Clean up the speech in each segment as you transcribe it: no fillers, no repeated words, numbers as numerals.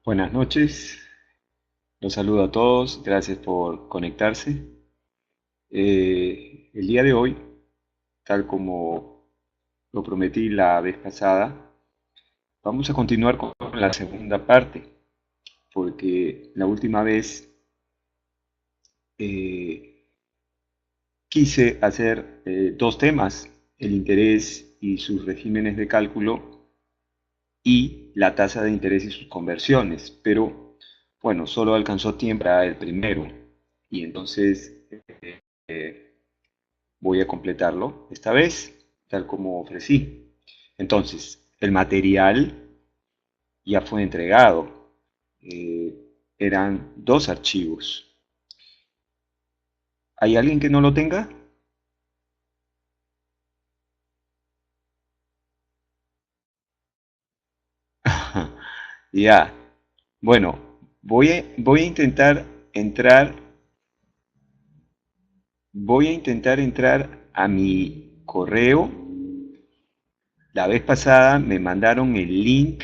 Buenas noches, los saludo a todos, gracias por conectarse. El día de hoy, tal como lo prometí la vez pasada, vamos a continuar con la segunda parte, porque la última vez eh, quise hacer dos temas, el interés y sus regímenes de cálculo y la tasa de interés y sus conversiones, pero bueno, solo alcanzó tiempo para el primero y entonces voy a completarlo esta vez, tal como ofrecí. Entonces, el material ya fue entregado. Eh, Eran dos archivos. ¿Hay alguien que no lo tenga? Ya. Bueno, voy a intentar entrar, voy a intentar entrar a mi correo. La vez pasada me mandaron el link,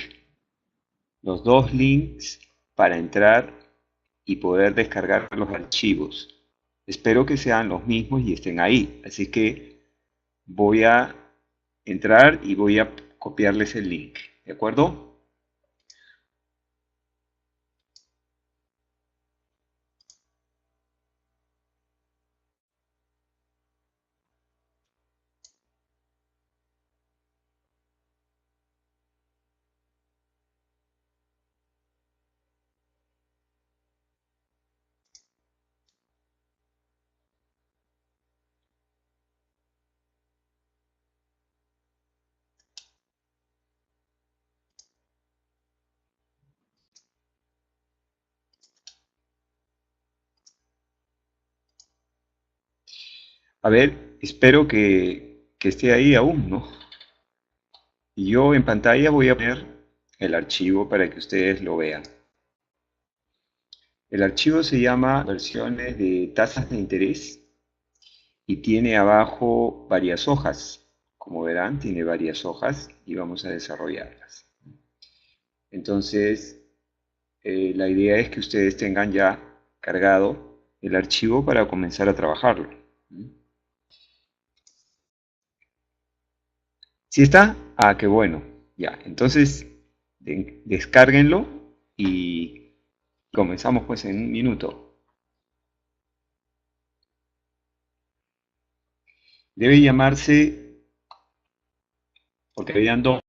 los dos links para entrar y poder descargar los archivos. Espero que sean los mismos y estén ahí. Así que voy a entrar y voy a copiarles el link. ¿De acuerdo? A ver, espero que esté ahí aún, ¿no? Y yo en pantalla voy a poner el archivo para que ustedes lo vean. El archivo se llama versiones de tasas de interés y tiene abajo varias hojas. Como verán, tiene varias hojas y vamos a desarrollarlas. Entonces, la idea es que ustedes tengan ya cargado el archivo para comenzar a trabajarlo. ¿Sí está? Ah, qué bueno. Ya, entonces descárguenlo y comenzamos pues en un minuto. Debe llamarse, porque habían dos,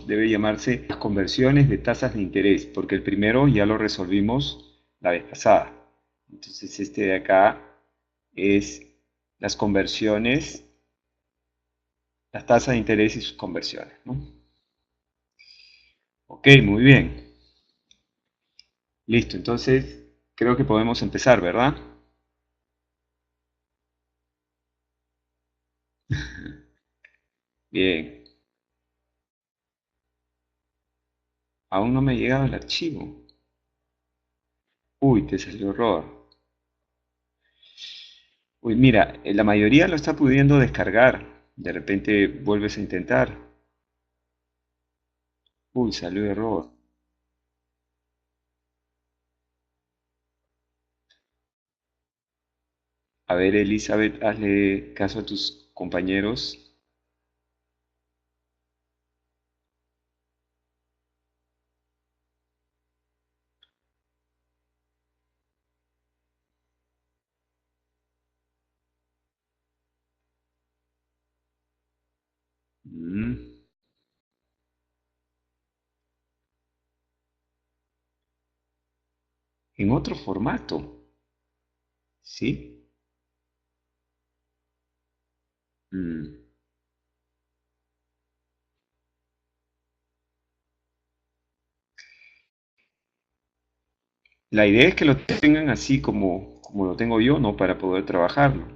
debe llamarse las conversiones de tasas de interés, porque el primero ya lo resolvimos la vez pasada. Entonces este de acá es las conversiones, las tasas de interés y sus conversiones, ¿no? Ok, muy bien. Listo, entonces creo que podemos empezar, ¿verdad? Bien, aún no me ha llegado el archivo. Uy, te salió error. Uy, mira, la mayoría lo está pudiendo descargar. De repente vuelves a intentar. Uy, salió error. A ver, Elizabeth, hazle caso a tus compañeros. Mm, en otro formato, ¿sí? Mm. La idea es que lo tengan así como lo tengo yo, ¿no? Para poder trabajarlo.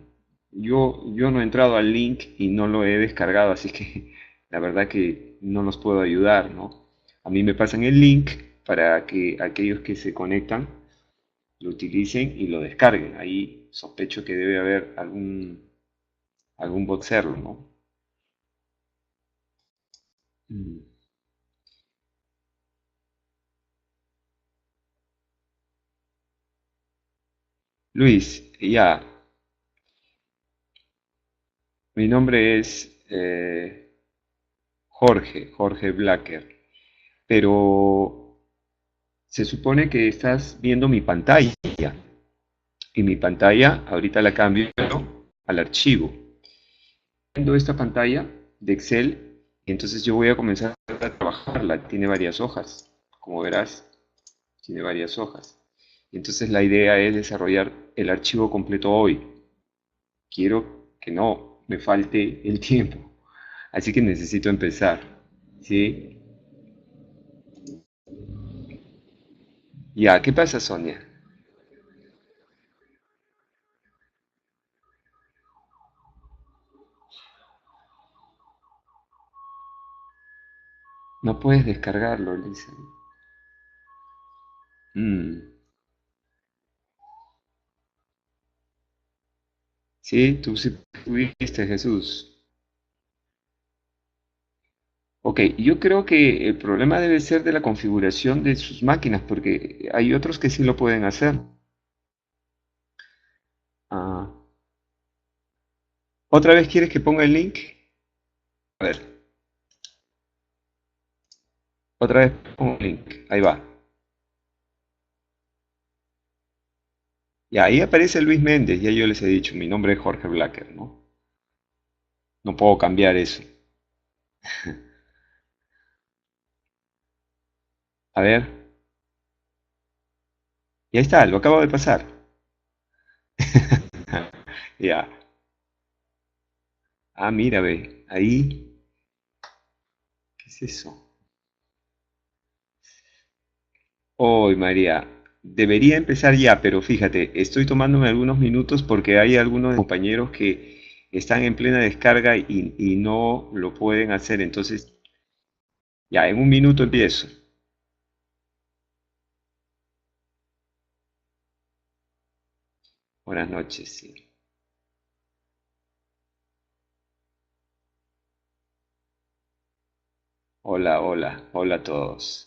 Yo no he entrado al link y no lo he descargado, así que la verdad que no los puedo ayudar, ¿no? A mí me pasan el link para que aquellos que se conectan lo utilicen y lo descarguen. Ahí sospecho que debe haber algún bot server, ¿no? Mm. Luis, ya, mi nombre es Jorge Blacker, pero se supone que estás viendo mi pantalla y mi pantalla ahorita la cambio al archivo. Viendo esta pantalla de Excel y entonces yo voy a comenzar a trabajarla. Tiene varias hojas, como verás, tiene varias hojas. Y entonces la idea es desarrollar el archivo completo hoy. Quiero que no me falte el tiempo, así que necesito empezar. ¿Sí? Ya, ¿qué pasa, Sonia? No puedes descargarlo, Lisa. Mm. Sí, tú sí pudiste, Jesús. Ok, yo creo que el problema debe ser de la configuración de sus máquinas, porque hay otros que sí lo pueden hacer. Ah, ¿otra vez quieres que ponga el link? A ver, otra vez pongo el link. Ahí va. Y ahí aparece Luis Méndez, ya yo les he dicho, mi nombre es Jorge Blacker, ¿no? No puedo cambiar eso. A ver, y ahí está, lo acabo de pasar. Ya. Ah, mira, ve, ahí, ¿qué es eso? Hoy, María, debería empezar ya, pero fíjate, estoy tomándome algunos minutos porque hay algunos compañeros que están en plena descarga y no lo pueden hacer. Entonces, ya, en un minuto empiezo. Buenas noches, sí. Hola, hola, hola a todos.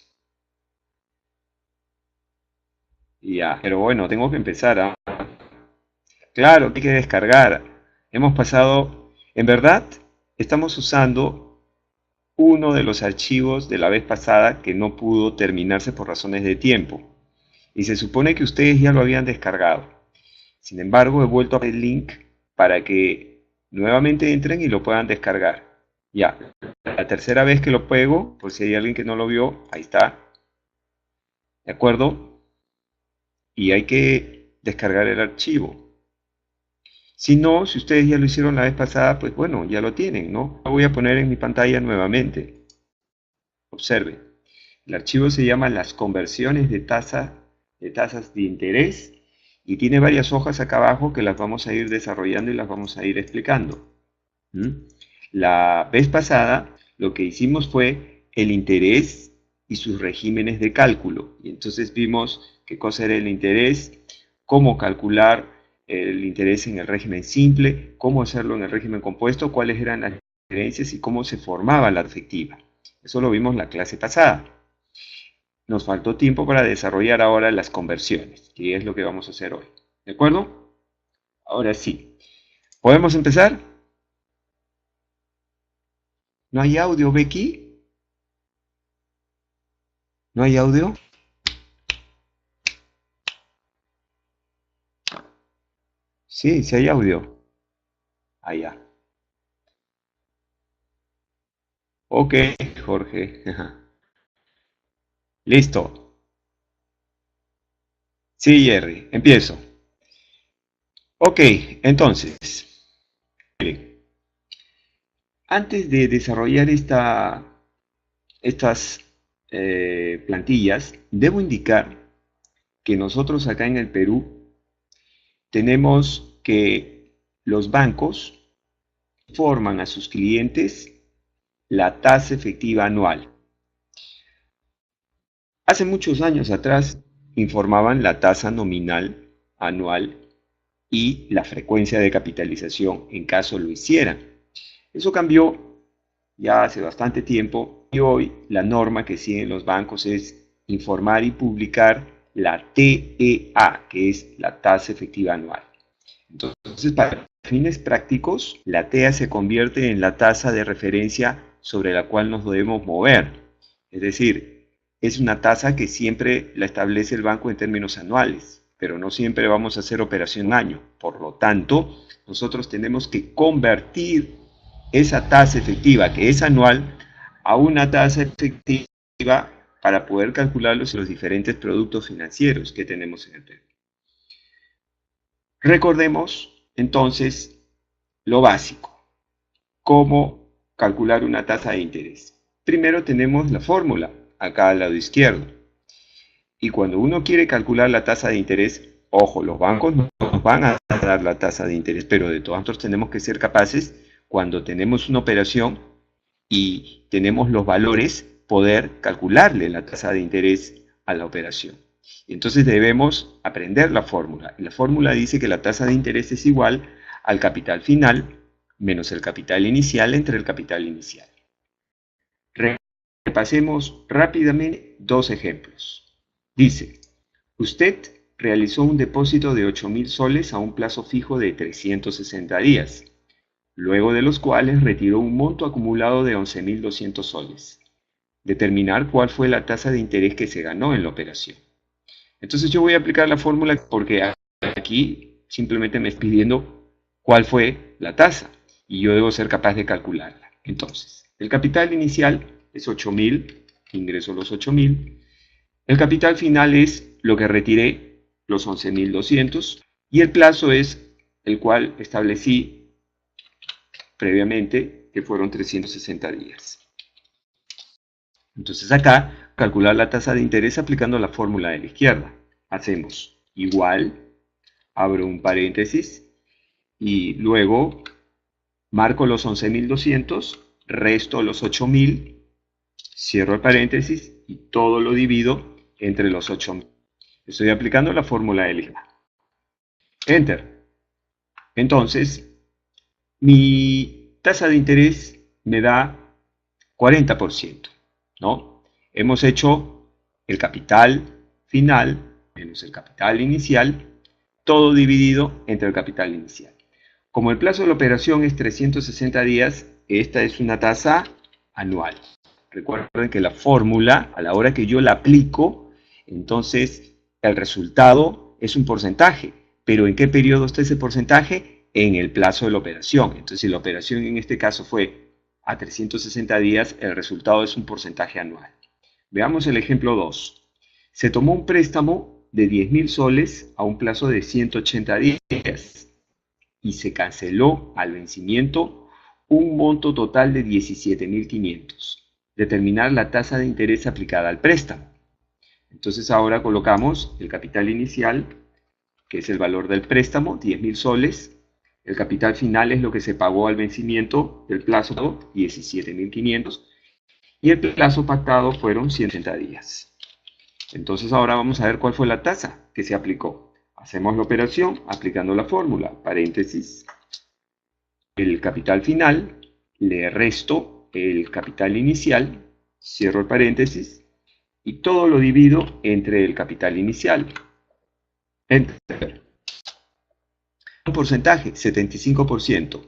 Ya, pero bueno, tengo que empezar, ¿ah? Claro, hay que descargar. Hemos pasado, en verdad, estamos usando uno de los archivos de la vez pasada que no pudo terminarse por razones de tiempo. Y se supone que ustedes ya lo habían descargado. Sin embargo, he vuelto a poner el link para que nuevamente entren y lo puedan descargar. Ya, la tercera vez que lo pego, por si hay alguien que no lo vio, ahí está, ¿de acuerdo? Y hay que descargar el archivo. Si no, si ustedes ya lo hicieron la vez pasada, pues bueno, ya lo tienen, ¿no? Lo voy a poner en mi pantalla nuevamente. Observe, el archivo se llama las conversiones de tasas de interés y tiene varias hojas acá abajo que las vamos a ir desarrollando y las vamos a ir explicando. ¿Mm? La vez pasada lo que hicimos fue el interés y sus regímenes de cálculo. Y entonces vimos qué cosa era el interés, cómo calcular el interés en el régimen simple, cómo hacerlo en el régimen compuesto, cuáles eran las diferencias y cómo se formaba la afectiva. Eso lo vimos en la clase pasada. Nos faltó tiempo para desarrollar ahora las conversiones, que es lo que vamos a hacer hoy. ¿De acuerdo? Ahora sí. ¿Podemos empezar? ¿No hay audio, Becky? ¿No hay audio? Sí, sí hay audio. Allá. Ok, Jorge. Listo. Sí, Jerry. Empiezo. Ok, entonces, miren, antes de desarrollar estas plantillas, debo indicar que nosotros acá en el Perú tenemos que los bancos forman a sus clientes la tasa efectiva anual. Hace muchos años atrás informaban la tasa nominal anual y la frecuencia de capitalización en caso lo hicieran. Eso cambió ya hace bastante tiempo y hoy la norma que siguen los bancos es informar y publicar la TEA, que es la tasa efectiva anual. Entonces, para fines prácticos, la TEA se convierte en la tasa de referencia sobre la cual nos debemos mover. Es decir, es una tasa que siempre la establece el banco en términos anuales, pero no siempre vamos a hacer operación año. Por lo tanto, nosotros tenemos que convertir esa tasa efectiva, que es anual, a una tasa efectiva para poder calcularlos en los diferentes productos financieros que tenemos en el Perú. Recordemos entonces lo básico, cómo calcular una tasa de interés. Primero tenemos la fórmula, acá al lado izquierdo. Y cuando uno quiere calcular la tasa de interés, ojo, los bancos no nos van a dar la tasa de interés, pero de todos nosotros tenemos que ser capaces, cuando tenemos una operación y tenemos los valores, poder calcularle la tasa de interés a la operación. Entonces debemos aprender la fórmula. La fórmula dice que la tasa de interés es igual al capital final menos el capital inicial entre el capital inicial. Repasemos rápidamente dos ejemplos. Dice, usted realizó un depósito de 8.000 soles a un plazo fijo de 360 días, luego de los cuales retiró un monto acumulado de 11.200 soles. Determinar cuál fue la tasa de interés que se ganó en la operación. Entonces yo voy a aplicar la fórmula porque aquí simplemente me está pidiendo cuál fue la tasa y yo debo ser capaz de calcularla. Entonces, el capital inicial es 8.000, ingreso los 8.000. El capital final es lo que retiré, los 11.200. Y el plazo es el cual establecí previamente, que fueron 360 días. Entonces acá, calcular la tasa de interés aplicando la fórmula de la izquierda. Hacemos igual, abro un paréntesis, y luego marco los 11.200, resto los 8.000, cierro el paréntesis y todo lo divido entre los 8.000. Estoy aplicando la fórmula de la izquierda. Enter. Entonces, mi tasa de interés me da 40%. ¿No? Hemos hecho el capital final menos el capital inicial, todo dividido entre el capital inicial. Como el plazo de la operación es 360 días, esta es una tasa anual. Recuerden que la fórmula, a la hora que yo la aplico, entonces el resultado es un porcentaje. ¿Pero en qué periodo está ese porcentaje? En el plazo de la operación. Entonces, si la operación en este caso fue a 360 días, el resultado es un porcentaje anual. Veamos el ejemplo 2. Se tomó un préstamo de 10.000 soles a un plazo de 180 días y se canceló al vencimiento un monto total de 17.500. Determinar la tasa de interés aplicada al préstamo. Entonces ahora colocamos el capital inicial, que es el valor del préstamo, 10.000 soles. El capital final es lo que se pagó al vencimiento del plazo, 17.500. Y el plazo pactado fueron 180 días. Entonces ahora vamos a ver cuál fue la tasa que se aplicó. Hacemos la operación aplicando la fórmula, paréntesis, el capital final, le resto el capital inicial, cierro el paréntesis, y todo lo divido entre el capital inicial. Enter. Un porcentaje, 75%.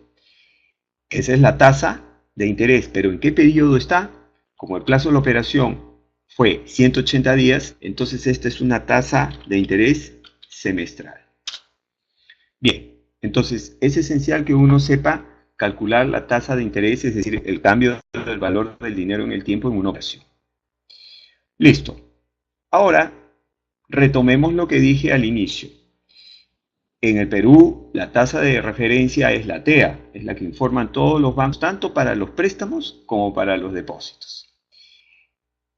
Esa es la tasa de interés, pero ¿en qué periodo está? Como el plazo de la operación fue 180 días, entonces esta es una tasa de interés semestral. Bien, entonces es esencial que uno sepa calcular la tasa de interés, es decir, el cambio del valor del dinero en el tiempo en una operación. Listo. Ahora, retomemos lo que dije al inicio. En el Perú, la tasa de referencia es la TEA, es la que informan todos los bancos, tanto para los préstamos como para los depósitos.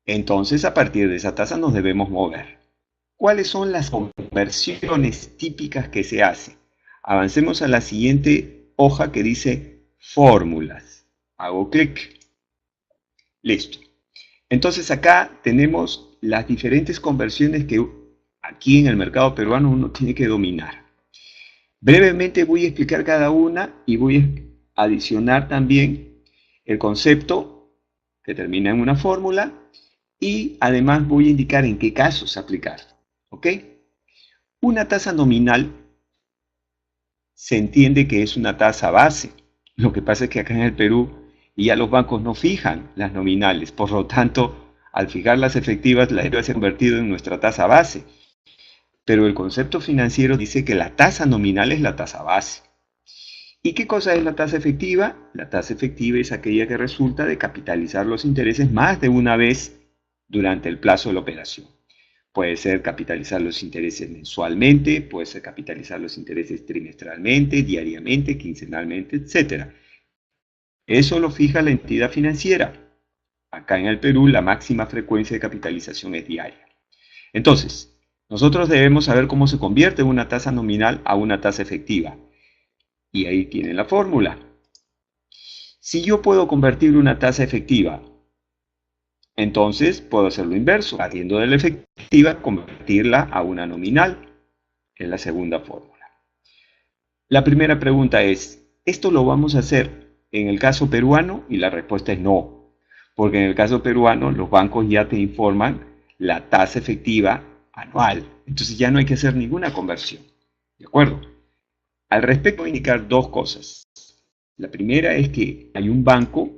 Entonces, a partir de esa tasa nos debemos mover. ¿Cuáles son las conversiones típicas que se hacen? Avancemos a la siguiente hoja que dice fórmulas. Hago clic. Listo. Entonces acá tenemos las diferentes conversiones que aquí en el mercado peruano uno tiene que dominar. Brevemente voy a explicar cada una y voy a adicionar también el concepto que termina en una fórmula y además voy a indicar en qué casos aplicar. ¿Ok? Una tasa nominal se entiende que es una tasa base. Lo que pasa es que acá en el Perú ya los bancos no fijan las nominales, por lo tanto, al fijar las efectivas, la debe ser convertido en nuestra tasa base. Pero el concepto financiero dice que la tasa nominal es la tasa base. ¿Y qué cosa es la tasa efectiva? La tasa efectiva es aquella que resulta de capitalizar los intereses más de una vez durante el plazo de la operación. Puede ser capitalizar los intereses mensualmente, puede ser capitalizar los intereses trimestralmente, diariamente, quincenalmente, etc. Eso lo fija la entidad financiera. Acá en el Perú la máxima frecuencia de capitalización es diaria. Entonces, nosotros debemos saber cómo se convierte una tasa nominal a una tasa efectiva. Y ahí tienen la fórmula. Si yo puedo convertir una tasa efectiva, entonces puedo hacer lo inverso, partiendo de la efectiva, convertirla a una nominal. Es la segunda fórmula. La primera pregunta es, ¿esto lo vamos a hacer en el caso peruano? Y la respuesta es no, porque en el caso peruano los bancos ya te informan la tasa efectiva anual. Entonces ya no hay que hacer ninguna conversión. ¿De acuerdo? Al respecto voy a indicar dos cosas. La primera es que hay un banco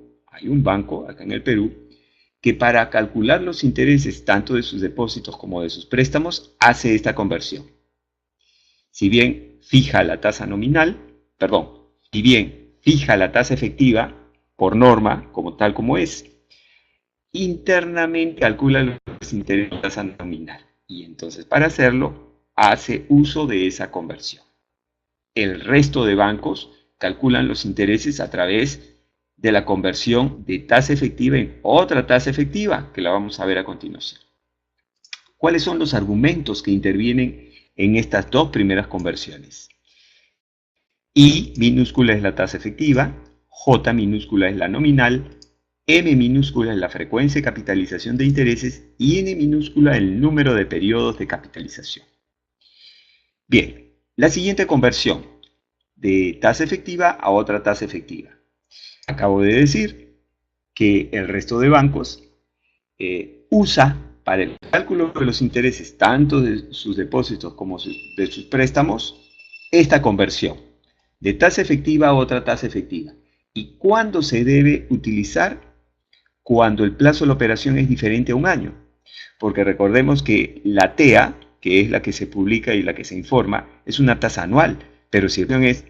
acá en el Perú, que para calcular los intereses tanto de sus depósitos como de sus préstamos, hace esta conversión. Si bien fija la tasa efectiva por norma, como tal como es, internamente calcula los intereses de la tasa nominal. Y entonces para hacerlo, hace uso de esa conversión. El resto de bancos calculan los intereses a través de la conversión de tasa efectiva en otra tasa efectiva, que la vamos a ver a continuación. ¿Cuáles son los argumentos que intervienen en estas dos primeras conversiones? I minúscula es la tasa efectiva, J minúscula es la nominal, M minúscula es la frecuencia de capitalización de intereses y N minúscula el número de periodos de capitalización. Bien, la siguiente conversión de tasa efectiva a otra tasa efectiva. Acabo de decir que el resto de bancos usa para el cálculo de los intereses tanto de sus depósitos como de sus préstamos esta conversión de tasa efectiva a otra tasa efectiva. ¿Y cuándo se debe utilizar? Cuando el plazo de la operación es diferente a un año. Porque recordemos que la TEA, que es la que se publica y la que se informa, es una tasa anual. Pero si la operación es,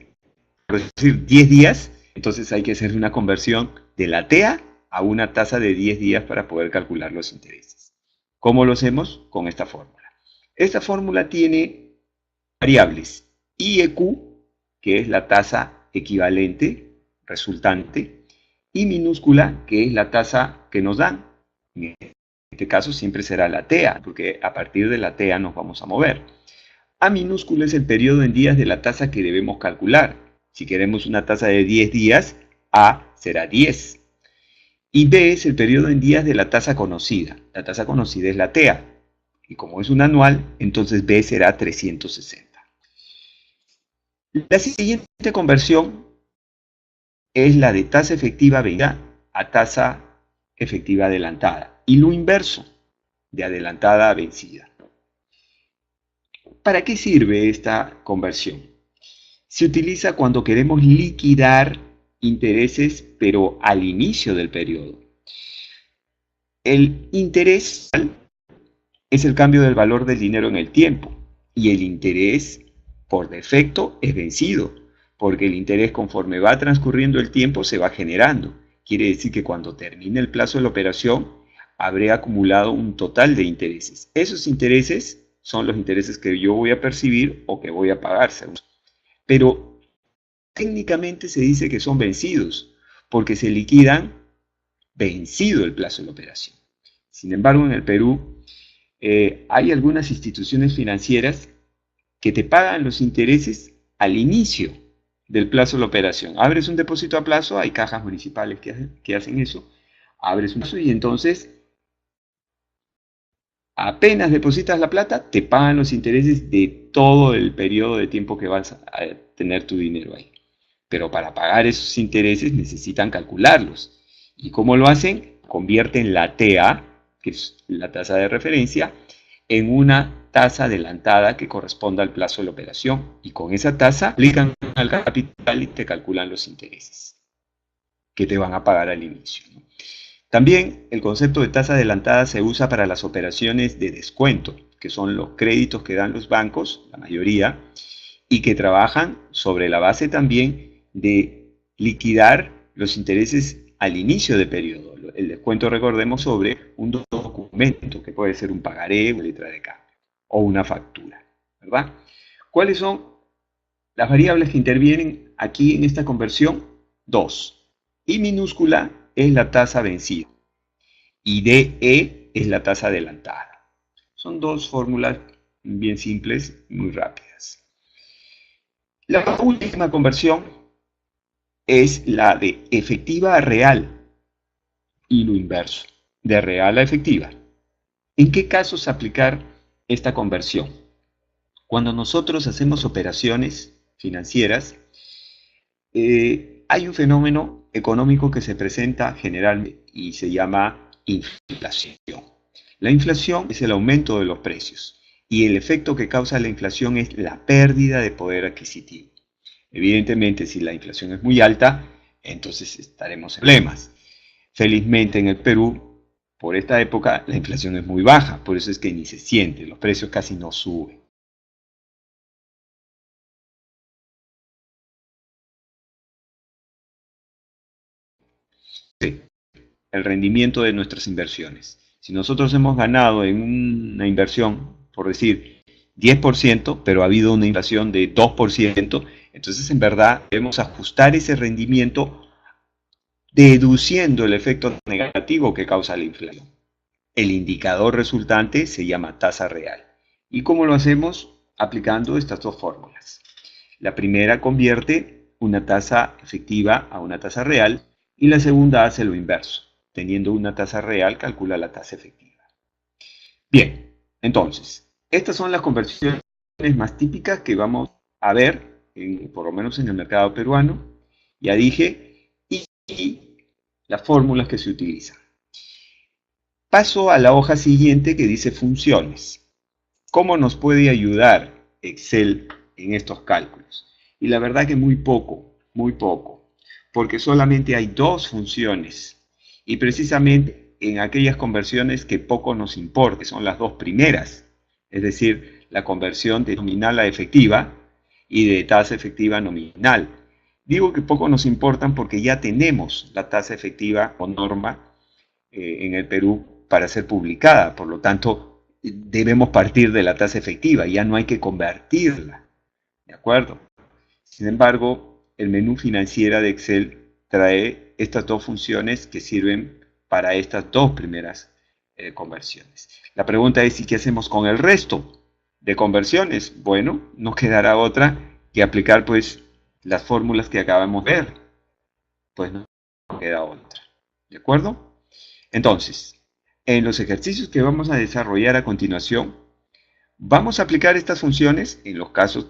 por decir, 10 días, entonces hay que hacer una conversión de la TEA a una tasa de 10 días para poder calcular los intereses. ¿Cómo lo hacemos? Con esta fórmula. Esta fórmula tiene variables IEQ, que es la tasa equivalente, resultante, y minúscula, que es la tasa que nos dan. En este caso siempre será la TEA, porque a partir de la TEA nos vamos a mover. A minúscula es el periodo en días de la tasa que debemos calcular. Si queremos una tasa de 10 días, A será 10. Y B es el periodo en días de la tasa conocida. La tasa conocida es la TEA. Y como es un anual, entonces B será 360. La siguiente conversión es la de tasa efectiva vencida a tasa efectiva adelantada. Y lo inverso, de adelantada a vencida. ¿Para qué sirve esta conversión? Se utiliza cuando queremos liquidar intereses, pero al inicio del periodo. El interés es el cambio del valor del dinero en el tiempo y el interés por defecto es vencido, porque el interés conforme va transcurriendo el tiempo se va generando. Quiere decir que cuando termine el plazo de la operación habré acumulado un total de intereses. Esos intereses son los intereses que yo voy a percibir o que voy a pagar. Pero técnicamente se dice que son vencidos, porque se liquidan vencido el plazo de la operación. Sin embargo, en el Perú hay algunas instituciones financieras que te pagan los intereses al inicio del plazo de la operación. Abres un depósito a plazo, hay cajas municipales que hacen eso, abres un plazo y entonces apenas depositas la plata, te pagan los intereses de todo el periodo de tiempo que vas a tener tu dinero ahí. Pero para pagar esos intereses necesitan calcularlos. ¿Y cómo lo hacen? Convierten la TEA, que es la tasa de referencia, en una tasa adelantada que corresponda al plazo de la operación. Y con esa tasa aplican al capital y te calculan los intereses que te van a pagar al inicio, ¿no? También el concepto de tasa adelantada se usa para las operaciones de descuento, que son los créditos que dan los bancos, la mayoría, y que trabajan sobre la base también de liquidar los intereses al inicio de periodo. El descuento, recordemos, sobre un documento, que puede ser un pagaré, una letra de cambio o una factura, ¿verdad? ¿Cuáles son las variables que intervienen aquí en esta conversión? Dos. I minúscula es la tasa vencida y DE es la tasa adelantada. Son dos fórmulas bien simples, muy rápidas. La última conversión es la de efectiva a real y lo inverso, de real a efectiva. ¿En qué casos aplicar esta conversión? Cuando nosotros hacemos operaciones financieras, hay un fenómeno económico que se presenta generalmente y se llama inflación. La inflación es el aumento de los precios y el efecto que causa la inflación es la pérdida de poder adquisitivo. Evidentemente, si la inflación es muy alta, entonces estaremos en problemas. Felizmente en el Perú, por esta época, la inflación es muy baja, por eso es que ni se siente, los precios casi no suben. Sí, el rendimiento de nuestras inversiones. Si nosotros hemos ganado en una inversión, por decir, 10%, pero ha habido una inflación de 2%, entonces en verdad debemos ajustar ese rendimiento deduciendo el efecto negativo que causa la inflación. El indicador resultante se llama tasa real. ¿Y cómo lo hacemos? Aplicando estas dos fórmulas. La primera convierte una tasa efectiva a una tasa real y la segunda hace lo inverso. Teniendo una tasa real, calcula la tasa efectiva. Bien, entonces, estas son las conversiones más típicas que vamos a ver, por lo menos en el mercado peruano. Ya dije, y las fórmulas que se utilizan. Paso a la hoja siguiente que dice funciones. ¿Cómo nos puede ayudar Excel en estos cálculos? Y la verdad que muy poco, porque solamente hay dos funciones y precisamente en aquellas conversiones que poco nos importa, que son las dos primeras, es decir, la conversión de nominal a efectiva y de tasa efectiva a nominal. Digo que poco nos importan porque ya tenemos la tasa efectiva o norma en el Perú para ser publicada, por lo tanto debemos partir de la tasa efectiva, ya no hay que convertirla, ¿de acuerdo? Sin embargo, el menú financiera de Excel trae estas dos funciones que sirven para estas dos primeras conversiones. La pregunta es, ¿y qué hacemos con el resto de conversiones? Bueno, no quedará otra que aplicar pues las fórmulas que acabamos de ver. Pues no queda otra, ¿de acuerdo? Entonces, en los ejercicios que vamos a desarrollar a continuación, vamos a aplicar estas funciones en los casos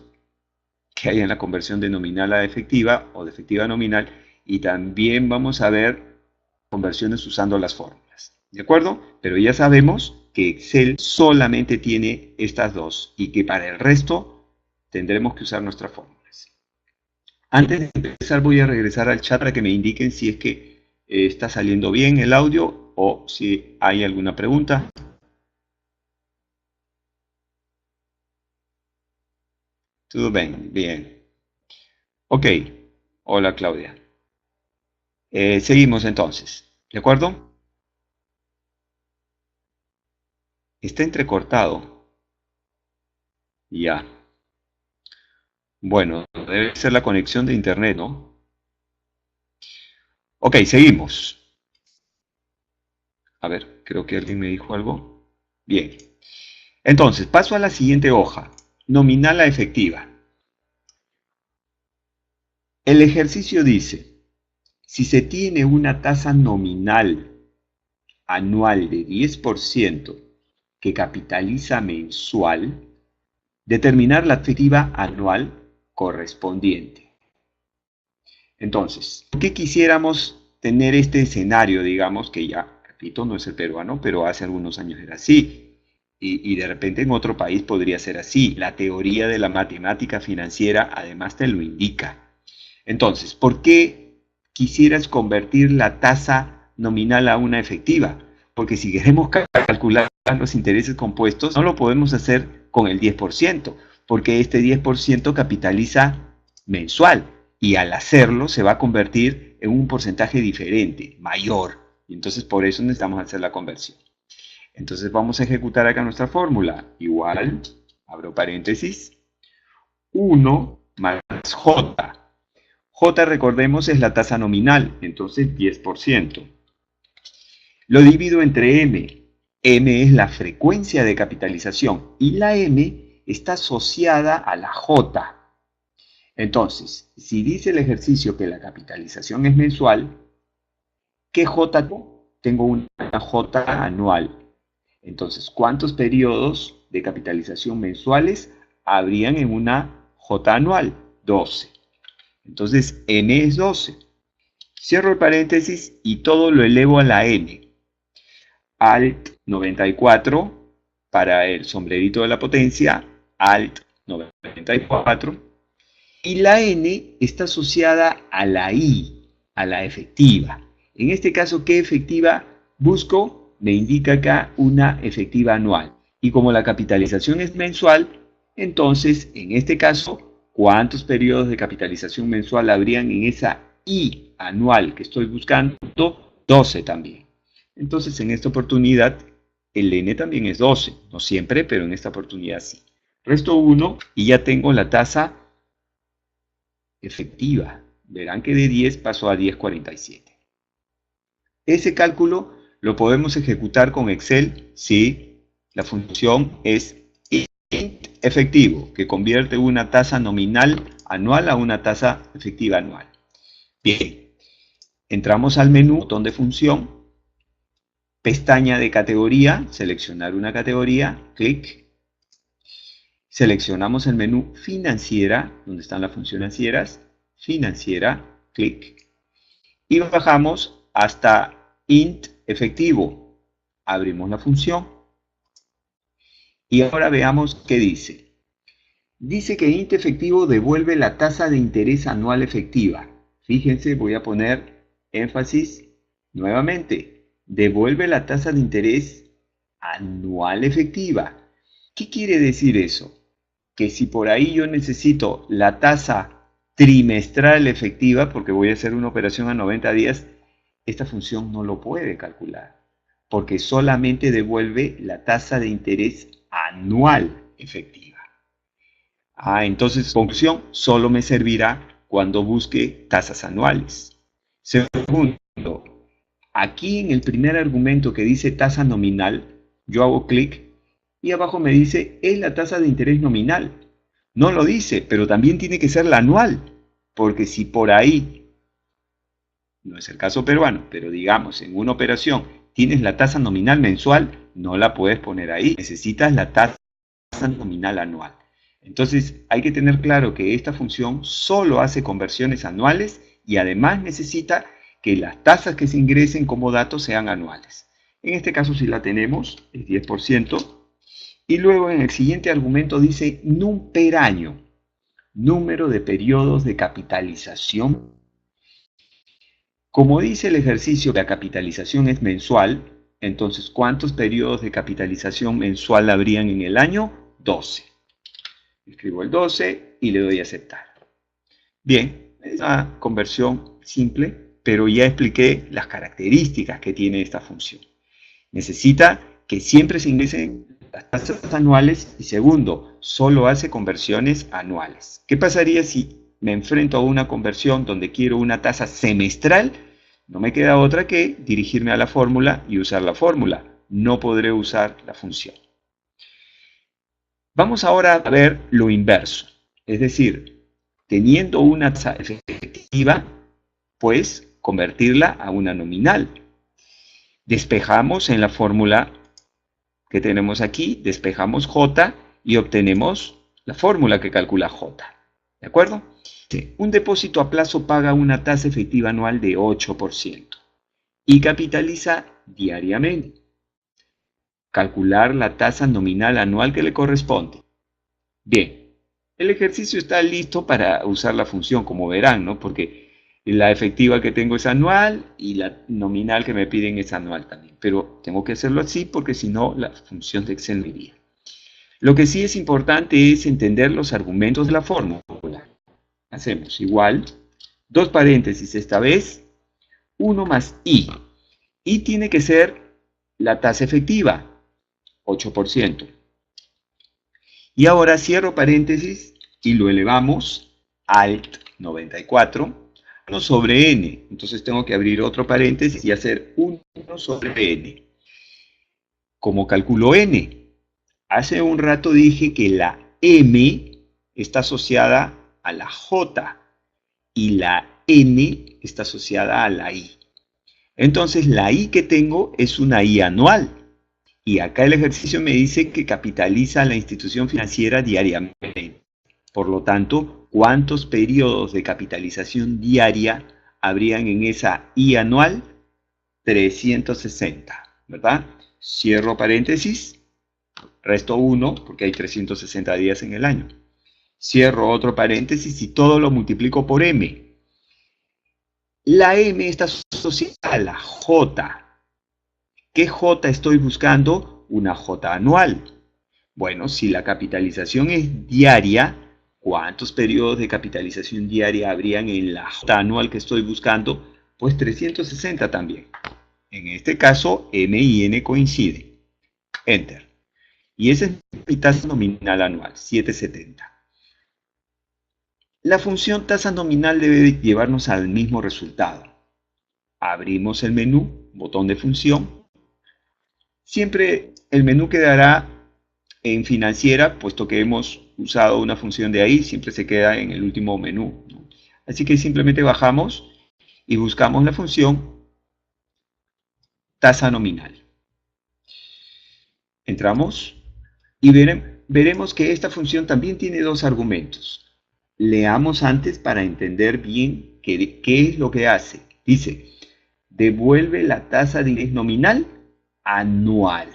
que hay en la conversión de nominal a efectiva o de efectiva a nominal, y también vamos a ver conversiones usando las fórmulas, ¿de acuerdo? Pero ya sabemos que Excel solamente tiene estas dos y que para el resto tendremos que usar nuestras fórmulas. Antes de empezar voy a regresar al chat para que me indiquen si es que está saliendo bien el audio o si hay alguna pregunta. Todo bien, bien. Ok. Hola, Claudia. Seguimos entonces. ¿De acuerdo? Está entrecortado. Ya. Bueno, debe ser la conexión de internet, ¿no? Ok, seguimos. A ver, creo que alguien me dijo algo. Bien. Entonces, paso a la siguiente hoja. Nominal a efectiva. El ejercicio dice, si se tiene una tasa nominal anual de 10% que capitaliza mensual, determinar la efectiva anual correspondiente. Entonces, ¿por qué quisiéramos tener este escenario? Digamos que ya, repito, no es el peruano, pero hace algunos años era así. Y de repente en otro país podría ser así. La teoría de la matemática financiera además te lo indica. Entonces, ¿por qué quisieras convertir la tasa nominal a una efectiva? Porque si queremos calcular los intereses compuestos, no lo podemos hacer con el 10%, porque este 10% capitaliza mensual y al hacerlo se va a convertir en un porcentaje diferente, mayor. Y entonces por eso necesitamos hacer la conversión. Entonces vamos a ejecutar acá nuestra fórmula. Igual, abro paréntesis, 1 más J. J, recordemos, es la tasa nominal, entonces 10%. Lo divido entre M. M es la frecuencia de capitalización y la M está asociada a la J. Entonces, si dice el ejercicio que la capitalización es mensual, ¿qué J tengo? Tengo una J anual. Entonces, ¿cuántos periodos de capitalización mensuales habrían en una J anual? 12. Entonces, N es 12. Cierro el paréntesis y todo lo elevo a la N. Alt 94 para el sombrerito de la potencia, Alt 94. Y la N está asociada a la I, a la efectiva. En este caso, ¿qué efectiva busco? Me indica acá una efectiva anual. Y como la capitalización es mensual, entonces, en este caso, ¿cuántos periodos de capitalización mensual habrían en esa I anual que estoy buscando? 12 también. Entonces, en esta oportunidad, el N también es 12. No siempre, pero en esta oportunidad sí. Resto 1 y ya tengo la tasa efectiva. Verán que de 10 pasó a 10,47. Ese cálculo lo podemos ejecutar con Excel si la función es int efectivo, que convierte una tasa nominal anual a una tasa efectiva anual. Bien, entramos al menú, botón de función, pestaña de categoría, seleccionar una categoría, clic. Seleccionamos el menú financiera, donde están las funciones financiera, clic. Y bajamos hasta int efectivo. Abrimos la función. Y ahora veamos qué dice. Dice que int efectivo devuelve la tasa de interés anual efectiva. Fíjense, voy a poner énfasis nuevamente. Devuelve la tasa de interés anual efectiva. ¿Qué quiere decir eso? Que si por ahí yo necesito la tasa trimestral efectiva, porque voy a hacer una operación a 90 días, esta función no lo puede calcular, porque solamente devuelve la tasa de interés anual efectiva. Entonces, conclusión, solo me servirá cuando busque tasas anuales. Segundo, aquí en el primer argumento que dice tasa nominal, yo hago clic y abajo me dice es la tasa de interés nominal. No lo dice, pero también tiene que ser la anual, porque si por ahí, no es el caso peruano, pero digamos en una operación tienes la tasa nominal mensual, no la puedes poner ahí, necesitas la tasa nominal anual. Entonces hay que tener claro que esta función solo hace conversiones anuales y además necesita que las tasas que se ingresen como datos sean anuales. En este caso si la tenemos, es 10%. Y luego en el siguiente argumento dice num per año, número de periodos de capitalización. Como dice el ejercicio que la capitalización es mensual, entonces ¿cuántos periodos de capitalización mensual habrían en el año? 12. Escribo el 12 y le doy a aceptar. Bien, es una conversión simple, pero ya expliqué las características que tiene esta función. Necesita que siempre se ingresen las tasas anuales y segundo, solo hace conversiones anuales. ¿Qué pasaría si me enfrento a una conversión donde quiero una tasa semestral? No me queda otra que dirigirme a la fórmula y usar la fórmula. No podré usar la función. Vamos ahora a ver lo inverso. Es decir, teniendo una tasa efectiva, pues convertirla a una nominal. Despejamos en la fórmula que tenemos aquí, despejamos J y obtenemos la fórmula que calcula J. ¿De acuerdo? Un depósito a plazo paga una tasa efectiva anual de 8% y capitaliza diariamente. calcular la tasa nominal anual que le corresponde. Bien, el ejercicio está listo para usar la función, como verán, ¿no? Porque la efectiva que tengo es anual y la nominal que me piden es anual también. Pero tengo que hacerlo así porque si no, la función de Excel me iría. Lo que sí es importante es entender los argumentos de la fórmula. Hacemos igual, dos paréntesis esta vez, 1 más I. I tiene que ser la tasa efectiva, 8%. Y ahora cierro paréntesis y lo elevamos alt 94 1 sobre n. Entonces tengo que abrir otro paréntesis y hacer 1 sobre n. ¿Cómo calculo n? Hace un rato dije que la m está asociada a la j y la n está asociada a la i. Entonces la i que tengo es una i anual. Y acá el ejercicio me dice que capitaliza a la institución financiera diariamente. Por lo tanto, ¿cuántos periodos de capitalización diaria habrían en esa I anual? 360, ¿verdad? Cierro paréntesis, resto 1, porque hay 360 días en el año. Cierro otro paréntesis y todo lo multiplico por M. La M está asociada a la J. ¿Qué J estoy buscando? Una J anual. Bueno, si la capitalización es diaria, ¿cuántos periodos de capitalización diaria habrían en la J anual que estoy buscando? Pues 360 también. En este caso, M y N coinciden. Enter. Y esa es mi tasa nominal anual, 770. La función tasa nominal debe llevarnos al mismo resultado. Abrimos el menú, botón de función. Siempre el menú quedará en financiera, puesto que hemos usado una función de ahí, siempre se queda en el último menú. Así que simplemente bajamos y buscamos la función tasa nominal. Entramos y veremos que esta función también tiene dos argumentos. Leamos antes para entender bien qué es lo que hace. Dice, devuelve la tasa de interés nominal anual.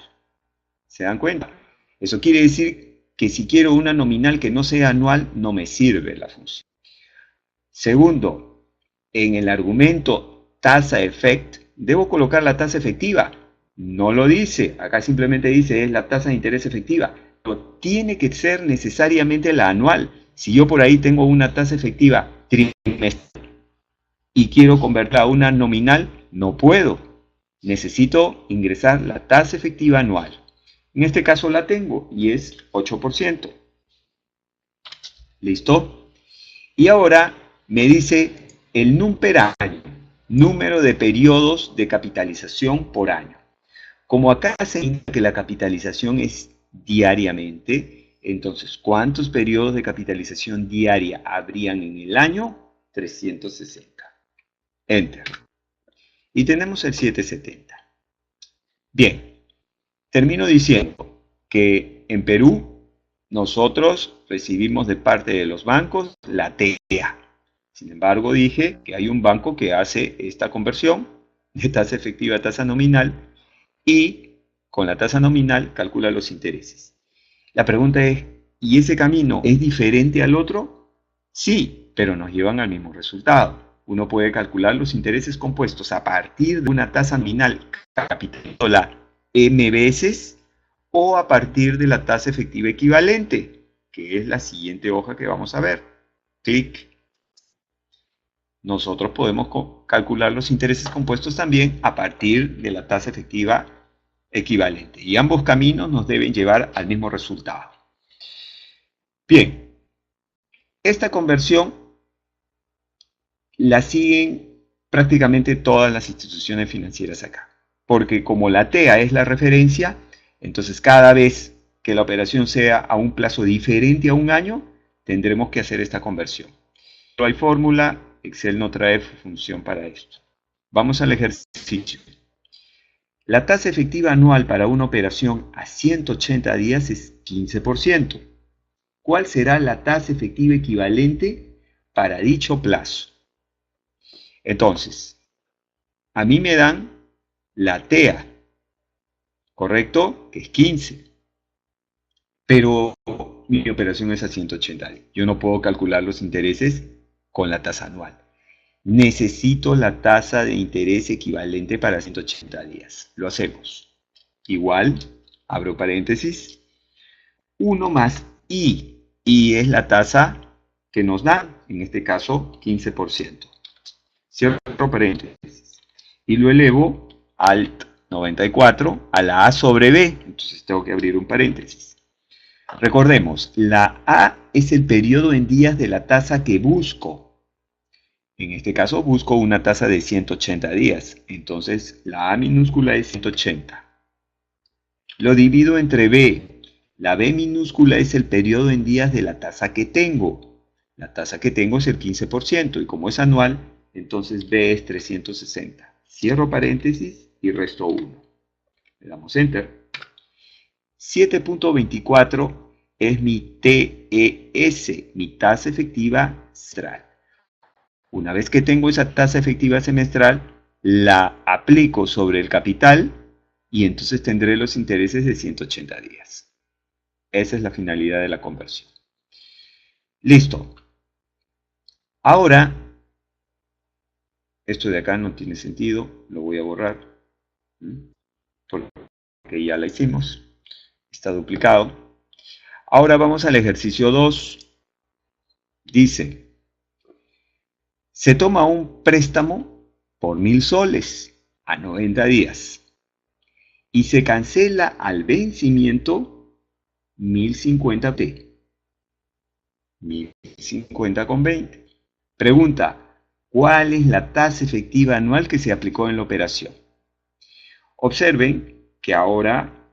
¿Se dan cuenta? Eso quiere decir que si quiero una nominal que no sea anual, no me sirve la función. Segundo, en el argumento tasa effect, debo colocar la tasa efectiva. No lo dice, acá simplemente dice es la tasa de interés efectiva. Pero tiene que ser necesariamente la anual. Si yo por ahí tengo una tasa efectiva trimestral y quiero convertirla a una nominal, no puedo. Necesito ingresar la tasa efectiva anual. En este caso la tengo y es 8%. ¿Listo? Y ahora me dice el NUM per año, número de periodos de capitalización por año. Como acá se indica que la capitalización es diariamente, entonces, ¿cuántos periodos de capitalización diaria habrían en el año? 360. Enter. Y tenemos el 770. Bien, termino diciendo que en Perú nosotros recibimos de parte de los bancos la TEA. Sin embargo, dije que hay un banco que hace esta conversión de tasa efectiva a tasa nominal y con la tasa nominal calcula los intereses. La pregunta es, ¿y ese camino es diferente al otro? Sí, pero nos llevan al mismo resultado. Uno puede calcular los intereses compuestos a partir de una tasa nominal capitalizándola n veces o a partir de la tasa efectiva equivalente, que es la siguiente hoja que vamos a ver. Clic. Nosotros podemos calcular los intereses compuestos también a partir de la tasa efectiva equivalente. Y ambos caminos nos deben llevar al mismo resultado. Bien, esta conversión la siguen prácticamente todas las instituciones financieras acá. Porque como la TEA es la referencia, entonces cada vez que la operación sea a un plazo diferente a un año, tendremos que hacer esta conversión. No hay fórmula, Excel no trae función para esto. Vamos al ejercicio. La tasa efectiva anual para una operación a 180 días es 15%. ¿Cuál será la tasa efectiva equivalente para dicho plazo? Entonces, a mí me dan la TEA, ¿correcto? Que es 15. Pero mi operación es a 180 días. Yo no puedo calcular los intereses con la tasa anual. Necesito la tasa de interés equivalente para 180 días. Lo hacemos. Igual, abro paréntesis, 1 más I. I es la tasa que nos da, en este caso, 15%. Cierro paréntesis. Y lo elevo al 94 a la A sobre B. Entonces tengo que abrir un paréntesis. Recordemos, la A es el periodo en días de la tasa que busco. En este caso busco una tasa de 180 días. Entonces la A minúscula es 180. Lo divido entre B. La B minúscula es el periodo en días de la tasa que tengo. La tasa que tengo es el 15% y como es anual, entonces B es 360. Cierro paréntesis y resto 1. Le damos Enter. 7.24 es mi TES, mi tasa efectiva semestral. Una vez que tengo esa tasa efectiva semestral, la aplico sobre el capital y entonces tendré los intereses de 180 días. Esa es la finalidad de la conversión. Listo. Ahora, esto de acá no tiene sentido, lo voy a borrar, porque ya la hicimos, está duplicado. Ahora vamos al ejercicio 2. Dice, se toma un préstamo por 1000 soles a 90 días y se cancela al vencimiento 1050 T. 1050,20. Pregunta, ¿cuál es la tasa efectiva anual que se aplicó en la operación? Observen que ahora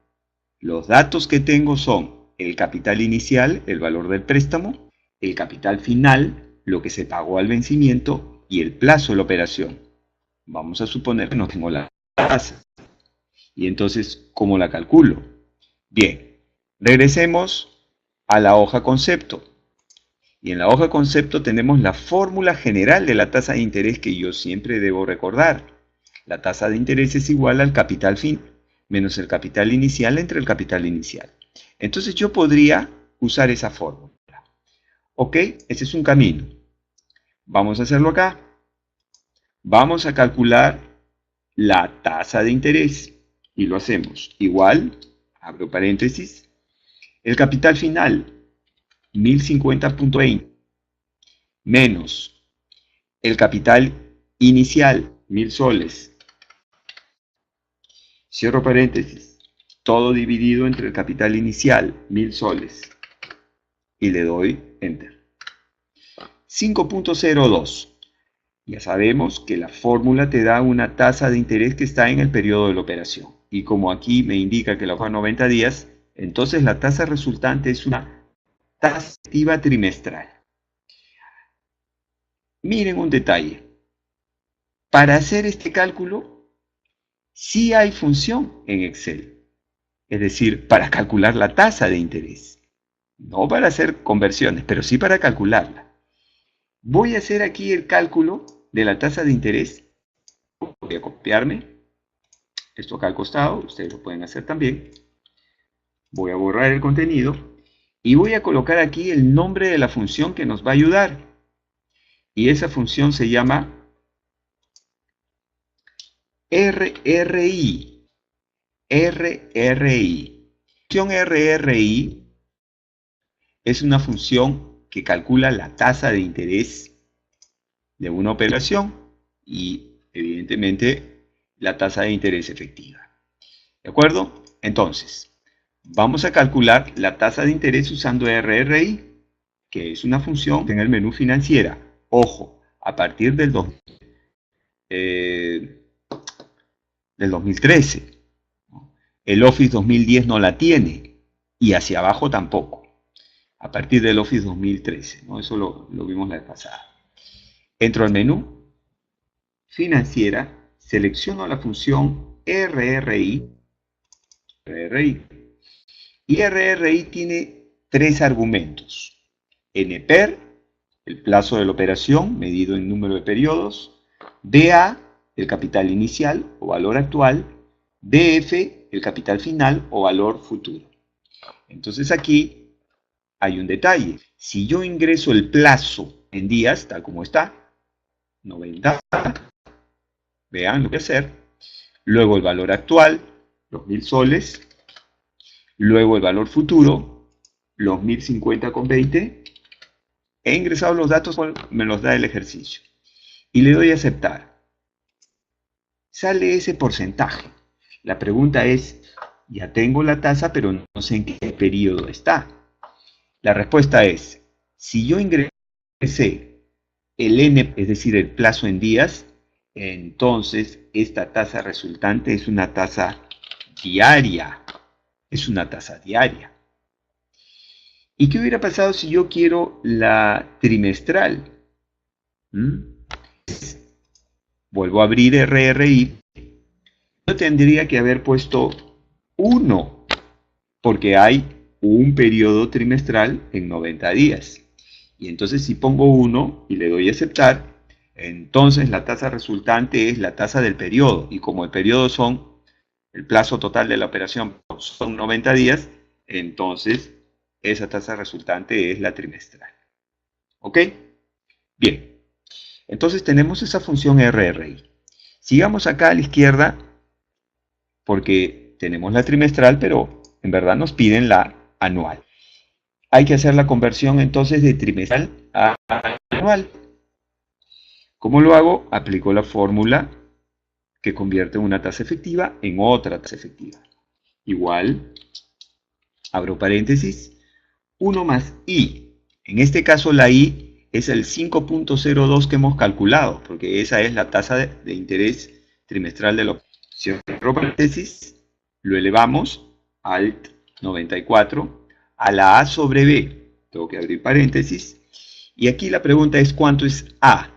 los datos que tengo son el capital inicial, el valor del préstamo, el capital final, lo que se pagó al vencimiento y el plazo de la operación. Vamos a suponer que no tengo la tasa. Y entonces, ¿cómo la calculo? Bien, regresemos a la hoja concepto. Y en la hoja concepto tenemos la fórmula general de la tasa de interés que yo siempre debo recordar. La tasa de interés es igual al capital fin menos el capital inicial entre el capital inicial. Entonces yo podría usar esa fórmula. ¿Ok? Ese es un camino. Vamos a hacerlo acá. Vamos a calcular la tasa de interés. Y lo hacemos igual, abro paréntesis, el capital final, 1050,20, menos el capital inicial, 1000 soles. Cierro paréntesis, todo dividido entre el capital inicial, 1000 soles. Y le doy Enter. 5.02. Ya sabemos que la fórmula te da una tasa de interés que está en el periodo de la operación. Y como aquí me indica que la hoja 90 días, entonces la tasa resultante es una tasa efectiva trimestral. Miren un detalle. Para hacer este cálculo, sí hay función en Excel. Es decir, para calcular la tasa de interés. No para hacer conversiones, pero sí para calcularla. Voy a hacer aquí el cálculo de la tasa de interés. Voy a copiarme. Esto acá al costado, ustedes lo pueden hacer también. Voy a borrar el contenido y voy a colocar aquí el nombre de la función que nos va a ayudar. Y esa función se llama RRI. RRI. La función RRI es una función que calcula la tasa de interés de una operación y, evidentemente, la tasa de interés efectiva. ¿De acuerdo? Entonces, vamos a calcular la tasa de interés usando RRI, que es una función en el menú financiera. Ojo, a partir del 2013. El Office 2010 no la tiene y hacia abajo tampoco. A partir del Office 2013, ¿no? Eso lo vimos la vez pasada. Entro al menú financiera, selecciono la función RRI. Y RRI tiene tres argumentos. NPER, el plazo de la operación medido en número de periodos. DA, el capital inicial o valor actual. DF, el capital final o valor futuro. Entonces aquí hay un detalle. Si yo ingreso el plazo en días, tal como está, 90, vean lo que hacer. Luego el valor actual, los 1000 soles. Luego el valor futuro, los 1050,20. He ingresado los datos, me los da el ejercicio. Y le doy a aceptar. Sale ese porcentaje. La pregunta es, ya tengo la tasa, pero no sé en qué periodo está. La respuesta es, si yo ingresé el N, es decir, el plazo en días, entonces esta tasa resultante es una tasa diaria. Es una tasa diaria. ¿Y qué hubiera pasado si yo quiero la trimestral? Vuelvo a abrir RRI. Yo tendría que haber puesto 1, porque hay un periodo trimestral en 90 días. Y entonces si pongo 1 y le doy a aceptar, entonces la tasa resultante es la tasa del periodo. Y como el periodo el plazo total de la operación son 90 días, entonces esa tasa resultante es la trimestral. ¿Ok? Bien. Entonces tenemos esa función RRI. Sigamos acá a la izquierda, porque tenemos la trimestral, pero en verdad nos piden la anual. Hay que hacer la conversión entonces de trimestral a anual. ¿Cómo lo hago? Aplico la fórmula que convierte una tasa efectiva en otra tasa efectiva. Igual, abro paréntesis, 1 más I. En este caso la I es el 5.02 que hemos calculado, porque esa es la tasa de interés trimestral de la operación. Cierro paréntesis, lo elevamos al 94 a la A sobre B. Tengo que abrir paréntesis. Y aquí la pregunta es, ¿cuánto es A?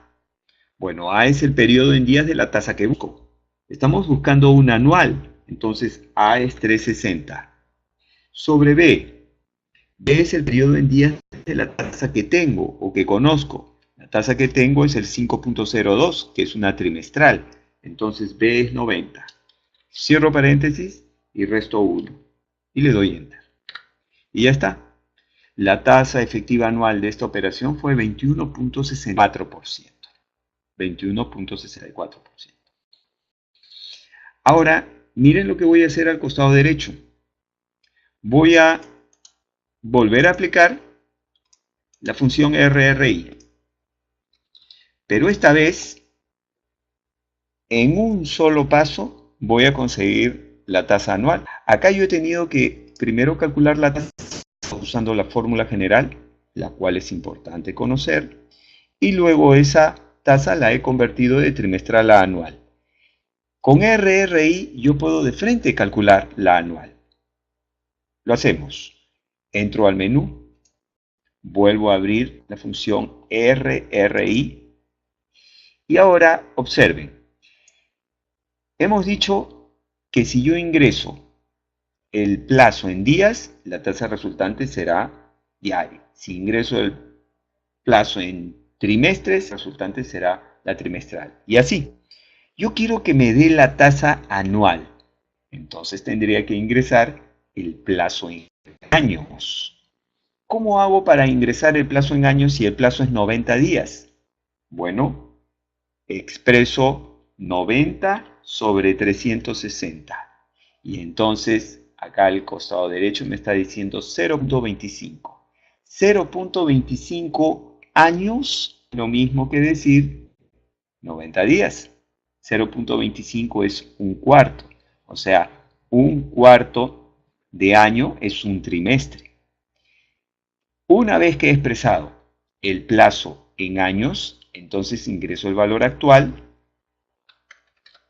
Bueno, A es el periodo en días de la tasa que busco. Estamos buscando un anual, entonces A es 360. Sobre B. B es el periodo en días de la tasa que tengo o que conozco. La tasa que tengo es el 5.02, que es una trimestral. Entonces B es 90. Cierro paréntesis y resto 1. Y le doy Enter. Y ya está. La tasa efectiva anual de esta operación fue 21.64%. 21.64%. Ahora, miren lo que voy a hacer al costado derecho. Voy a volver a aplicar la función RRI. Pero esta vez, en un solo paso, voy a conseguir la tasa anual. Acá yo he tenido que primero calcular la tasa usando la fórmula general, la cual es importante conocer, y luego esa tasa la he convertido de trimestral a anual. Con RRI yo puedo de frente calcular la anual. Lo hacemos. Entro al menú, vuelvo a abrir la función RRI y ahora observen. Hemos dicho que si yo ingreso el plazo en días, la tasa resultante será diaria. Si ingreso el plazo en trimestres, la resultante será la trimestral. Y así. Yo quiero que me dé la tasa anual. Entonces tendría que ingresar el plazo en años. ¿Cómo hago para ingresar el plazo en años si el plazo es 90 días? Bueno, expreso 90 sobre 360. Y entonces, acá al costado derecho me está diciendo 0.25. 0.25 años, lo mismo que decir 90 días. 0.25 es un cuarto. O sea, un cuarto de año es un trimestre. Una vez que he expresado el plazo en años, entonces ingreso el valor actual,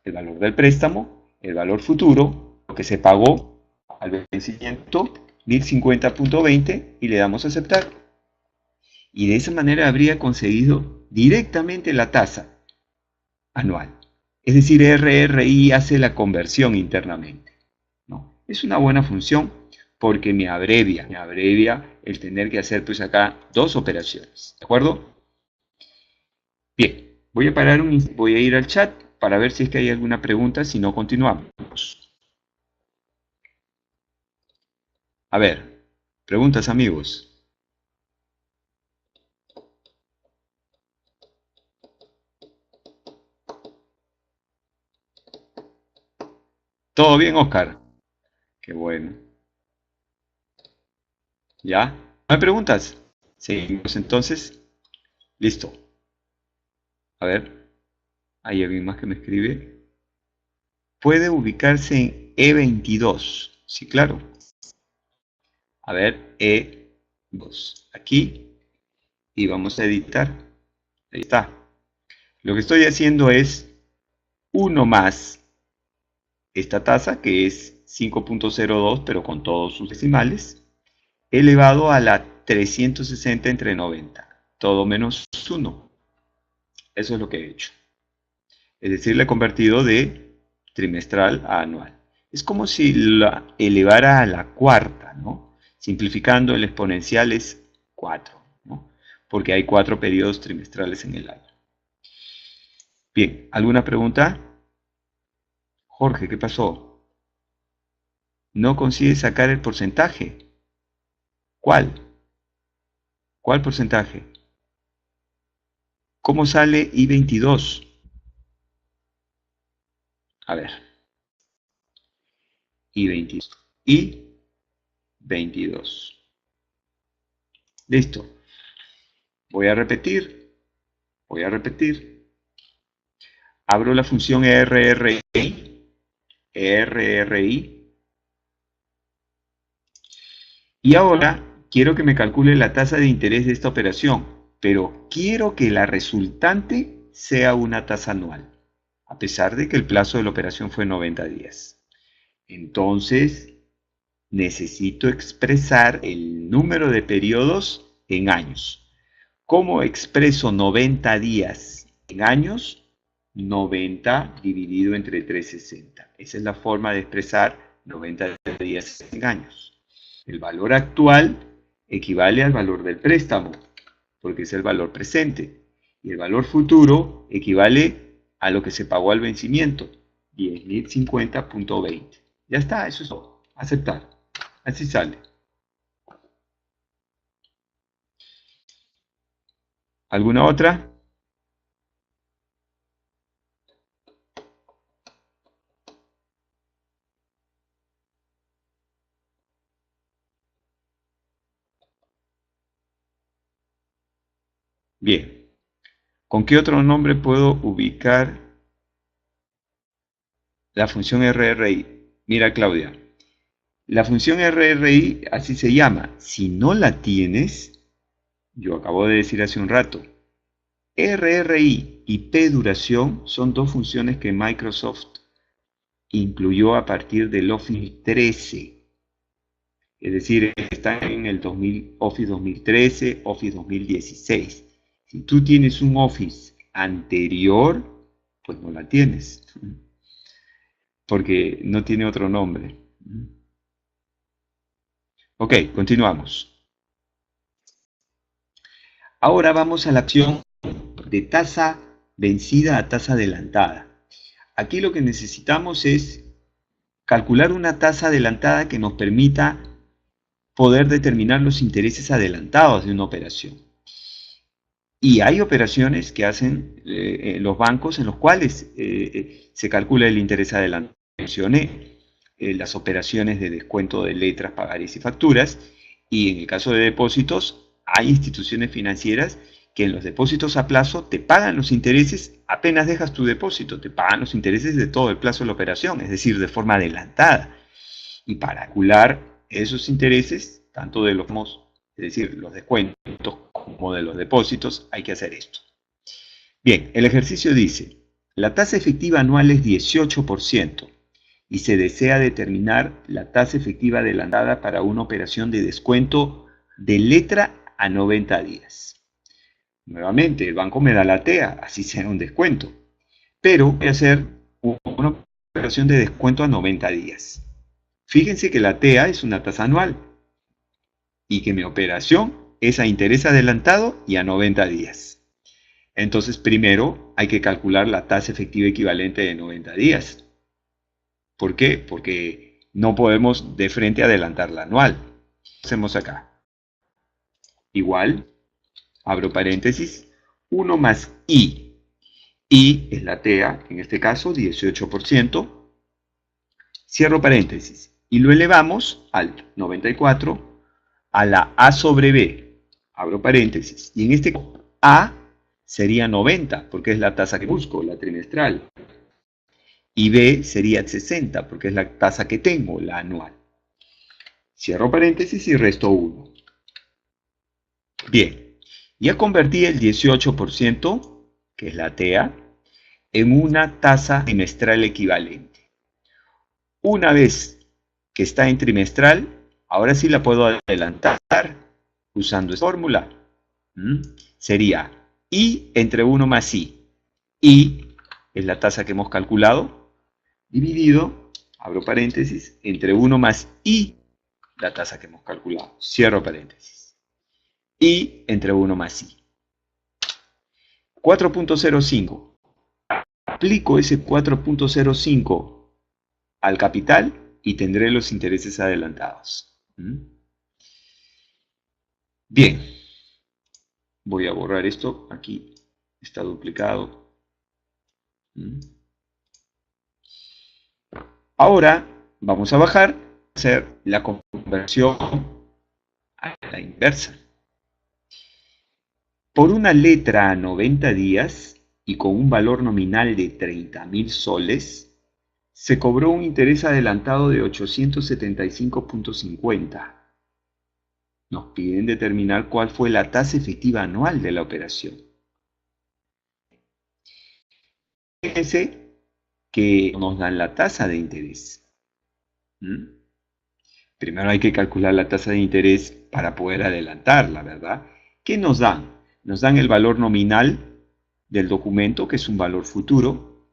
el valor del préstamo, el valor futuro, lo que se pagó al vencimiento, 1050.20, y le damos a aceptar. Y de esa manera habría conseguido directamente la tasa anual. Es decir, RRI hace la conversión internamente, ¿no? Es una buena función porque me abrevia el tener que hacer pues acá dos operaciones, ¿de acuerdo? Bien, voy a ir al chat para ver si es que hay alguna pregunta, si no continuamos. A ver, preguntas, amigos. ¿Todo bien, Oscar? Qué bueno. ¿Ya? ¿No hay preguntas? Seguimos entonces. Listo. A ver, hay alguien más que me escribe. Puede ubicarse en E22. Sí, claro. A ver, E2. Aquí. Y vamos a editar. Ahí está. Lo que estoy haciendo es 1 más esta tasa, que es 5.02, pero con todos sus decimales, elevado a la 360 entre 90. Todo menos 1. Eso es lo que he hecho. Es decir, le he convertido de trimestral a anual. Es como si la elevara a la cuarta, ¿no? Simplificando, el exponencial es 4, ¿no? Porque hay 4 periodos trimestrales en el año. Bien, ¿alguna pregunta? Jorge, ¿qué pasó? ¿No consigue sacar el porcentaje? ¿Cuál? ¿Cuál porcentaje? ¿Cómo sale I22? A ver, I22. I22. Listo. Voy a repetir. Abro la función ERRI, y ahora quiero que me calcule la tasa de interés de esta operación, pero quiero que la resultante sea una tasa anual, a pesar de que el plazo de la operación fue 90 días. Entonces, necesito expresar el número de periodos en años. ¿Cómo expreso 90 días en años? 90 dividido entre 360. Esa es la forma de expresar 90 días en años. El valor actual equivale al valor del préstamo, porque es el valor presente. Y el valor futuro equivale a lo que se pagó al vencimiento, 10.050.20. Ya está, eso es todo. Aceptar. Así sale. ¿Alguna otra? Bien. ¿Con qué otro nombre puedo ubicar la función RRI? Mira, Claudia, la función RRI así se llama. Si no la tienes, yo acabo de decir hace un rato, RRI y P duración son dos funciones que Microsoft incluyó a partir del Office 13. Es decir, están en el Office 2013, Office 2016. Si tú tienes un Office anterior, pues no la tienes, porque no tiene otro nombre. Ok, continuamos. Ahora vamos a la acción de tasa vencida a tasa adelantada. Aquí lo que necesitamos es calcular una tasa adelantada que nos permita poder determinar los intereses adelantados de una operación. Y hay operaciones que hacen los bancos en los cuales se calcula el interés adelantado. Mencioné las operaciones de descuento de letras, pagares y facturas, y en el caso de depósitos hay instituciones financieras que en los depósitos a plazo te pagan los intereses apenas dejas tu depósito, te pagan los intereses de todo el plazo de la operación, es decir, de forma adelantada. Y para calcular esos intereses, tanto de los, es decir, los descuentos como de los depósitos, hay que hacer esto. Bien, el ejercicio dice, la tasa efectiva anual es 18% y se desea determinar la tasa efectiva adelantada para una operación de descuento de letra a 90 días. Nuevamente, el banco me da la TEA, así sea un descuento, pero voy a hacer una operación de descuento a 90 días. Fíjense que la TEA es una tasa anual y que mi operación es a interés adelantado y a 90 días. Entonces, primero hay que calcular la tasa efectiva equivalente de 90 días. ¿Por qué? Porque no podemos de frente adelantar la anual. Hacemos acá. Igual, abro paréntesis, 1 más I. I es la TEA, en este caso 18%. Cierro paréntesis. Y lo elevamos al 94 a la A sobre B. Abro paréntesis. Y en este caso, A sería 90, porque es la tasa que busco, la trimestral. Y B sería 60, porque es la tasa que tengo, la anual. Cierro paréntesis y resto 1. Bien, ya convertí el 18%, que es la TEA, en una tasa trimestral equivalente. Una vez que está en trimestral, ahora sí la puedo adelantar usando esta fórmula. Sería I entre 1 más I. I es la tasa que hemos calculado, dividido, abro paréntesis, entre 1 más I, la tasa que hemos calculado. Cierro paréntesis. I entre 1 más I. 4.05. Aplico ese 4.05 al capital y tendré los intereses adelantados. Bien, voy a borrar esto, aquí está duplicado. Ahora vamos a bajar, a hacer la conversión a la inversa. Por una letra a 90 días y con un valor nominal de 30.000 soles, se cobró un interés adelantado de 875.50. Nos piden determinar cuál fue la tasa efectiva anual de la operación. Fíjense que nos dan la tasa de interés. Primero hay que calcular la tasa de interés para poder adelantarla, ¿verdad? ¿Qué nos dan? Nos dan el valor nominal del documento, que es un valor futuro,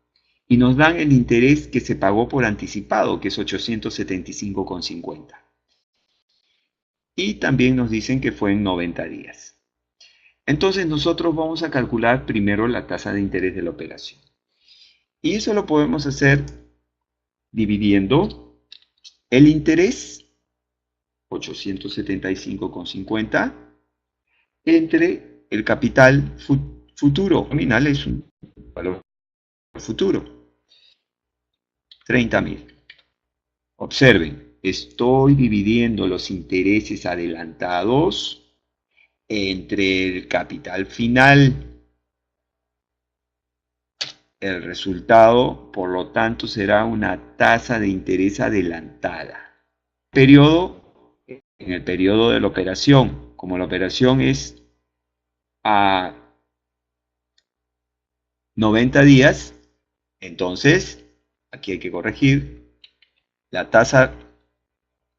y nos dan el interés que se pagó por anticipado, que es 875,50. Y también nos dicen que fue en 90 días. Entonces nosotros vamos a calcular primero la tasa de interés de la operación. Y eso lo podemos hacer dividiendo el interés, 875,50, entre el capital futuro. Nominal es un valor futuro, 30.000. Observen, estoy dividiendo los intereses adelantados entre el capital final. El resultado, por lo tanto, será una tasa de interés adelantada. En el periodo de la operación, como la operación es a 90 días, entonces, aquí hay que corregir, la tasa,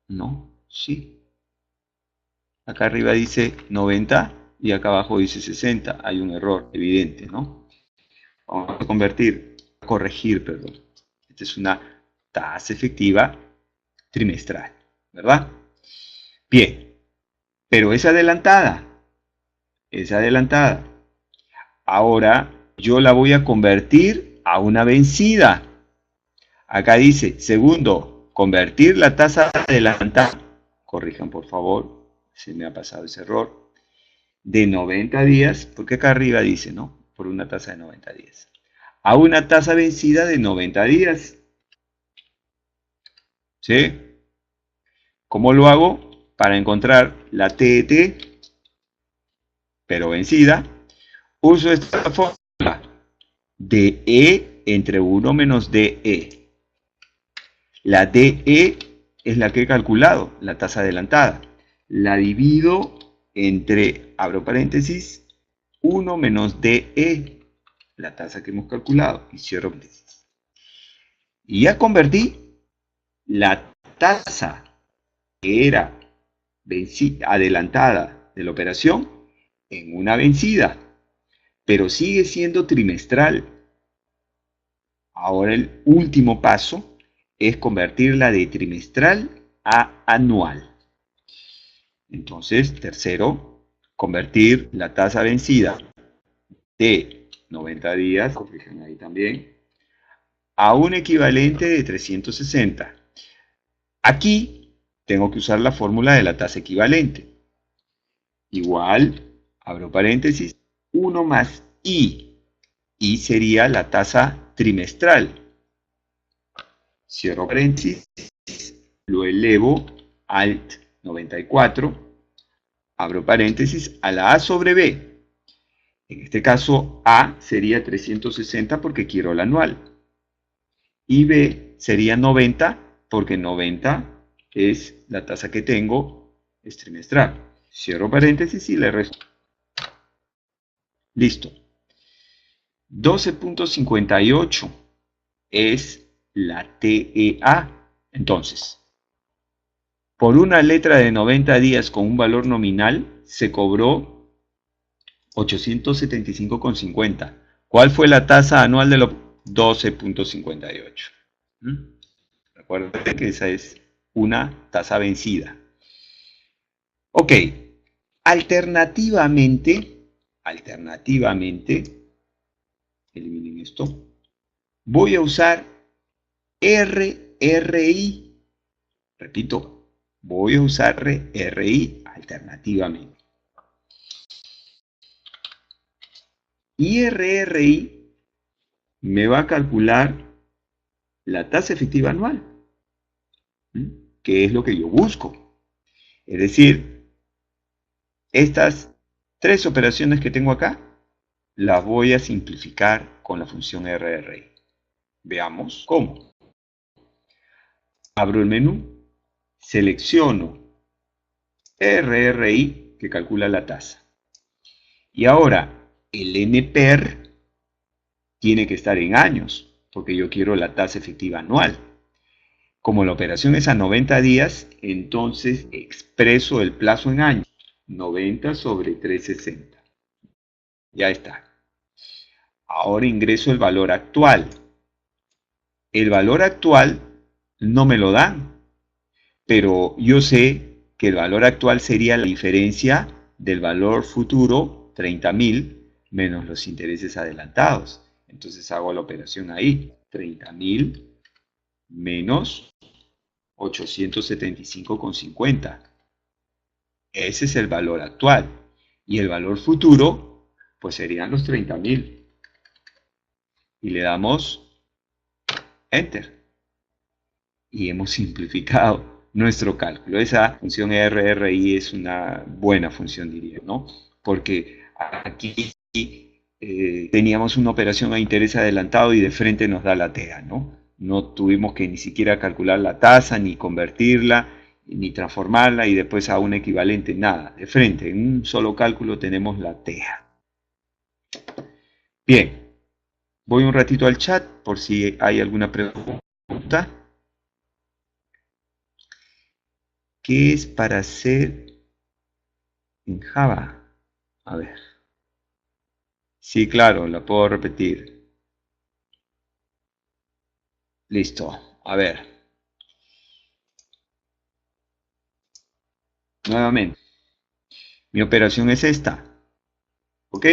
no, sí. Acá arriba dice 90 y acá abajo dice 60. Hay un error evidente, ¿no? Vamos a corregir, perdón. Esta es una tasa efectiva trimestral, ¿verdad? Bien, pero es adelantada. Es adelantada. Ahora yo la voy a convertir a una vencida. Acá dice, segundo, convertir la tasa adelantada. Corrijan, por favor, se me ha pasado ese error. De 90 días, porque acá arriba dice, ¿no? Por una tasa de 90 días. A una tasa vencida de 90 días. ¿Sí? ¿Cómo lo hago? Para encontrar la TET, pero vencida, uso esta fórmula. DE entre 1 menos DE. La DE es la que he calculado, la tasa adelantada. La divido entre, abro paréntesis, 1 menos DE, la tasa que hemos calculado, y cierro paréntesis. Y ya convertí la tasa que era adelantada de la operación en una vencida, pero sigue siendo trimestral. Ahora el último paso es convertirla de trimestral a anual. Entonces, tercero, convertir la tasa vencida de 90 días, corrijan ahí también, a un equivalente de 360. Aquí tengo que usar la fórmula de la tasa equivalente. Igual, abro paréntesis, 1 más I. I sería la tasa trimestral. Cierro paréntesis, lo elevo alt 94, abro paréntesis, a la A sobre B. En este caso, A sería 360 porque quiero la anual. Y B sería 90 porque 90 es la tasa que tengo, es trimestral. Cierro paréntesis y le resto. Listo. 12.58 es la TEA. Entonces, por una letra de 90 días con un valor nominal, se cobró 875,50. ¿Cuál fue la tasa anual de los 12.58? Recuerden que esa es una tasa vencida. Ok, alternativamente, eliminen esto, voy a usar RRI. Repito, voy a usar RRI alternativamente. Y RRI me va a calcular la tasa efectiva anual, que es lo que yo busco. Es decir, estas tres operaciones que tengo acá, las voy a simplificar con la función RRI. Veamos cómo. Abro el menú, selecciono RRI, que calcula la tasa. Y ahora, el NPER tiene que estar en años, porque yo quiero la tasa efectiva anual. Como la operación es a 90 días, entonces expreso el plazo en años. 90 sobre 360. Ya está. Ahora ingreso el valor actual. El valor actual no me lo dan, pero yo sé que el valor actual sería la diferencia del valor futuro, 30.000, menos los intereses adelantados. Entonces hago la operación ahí, 30.000 menos 875,50. Ese es el valor actual. Y el valor futuro, pues serían los 30.000. Y le damos Enter. Y hemos simplificado nuestro cálculo. Esa función RRI es una buena función, diría, ¿no? Porque aquí teníamos una operación a interés adelantado y de frente nos da la TEA, ¿no? No tuvimos que ni siquiera calcular la tasa, ni convertirla, ni transformarla y después a un equivalente, nada. De frente, en un solo cálculo tenemos la TEA. Bien, voy un ratito al chat por si hay alguna pregunta. ¿Qué es para hacer en Java? A ver. Sí, claro, la puedo repetir. Listo. A ver. Nuevamente. Mi operación es esta. ¿Ok?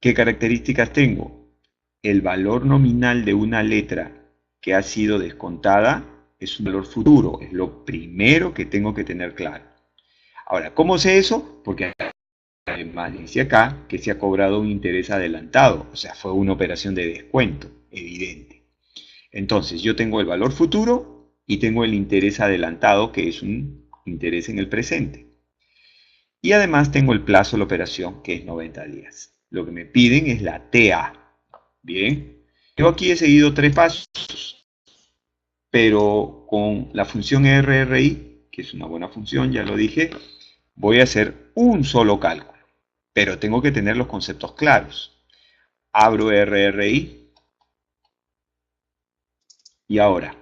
¿Qué características tengo? El valor nominal de una letra que ha sido descontada es un valor futuro. Es lo primero que tengo que tener claro. Ahora, ¿cómo sé eso? Porque además dice acá que se ha cobrado un interés adelantado. O sea, fue una operación de descuento, evidente. Entonces, yo tengo el valor futuro y tengo el interés adelantado, que es un interés en el presente. Y además tengo el plazo de la operación, que es 90 días. Lo que me piden es la TA. Bien. Yo aquí he seguido 3 pasos, pero con la función RRI, que es una buena función, ya lo dije, voy a hacer un solo cálculo. Pero tengo que tener los conceptos claros. Abro RRI. Y ahora,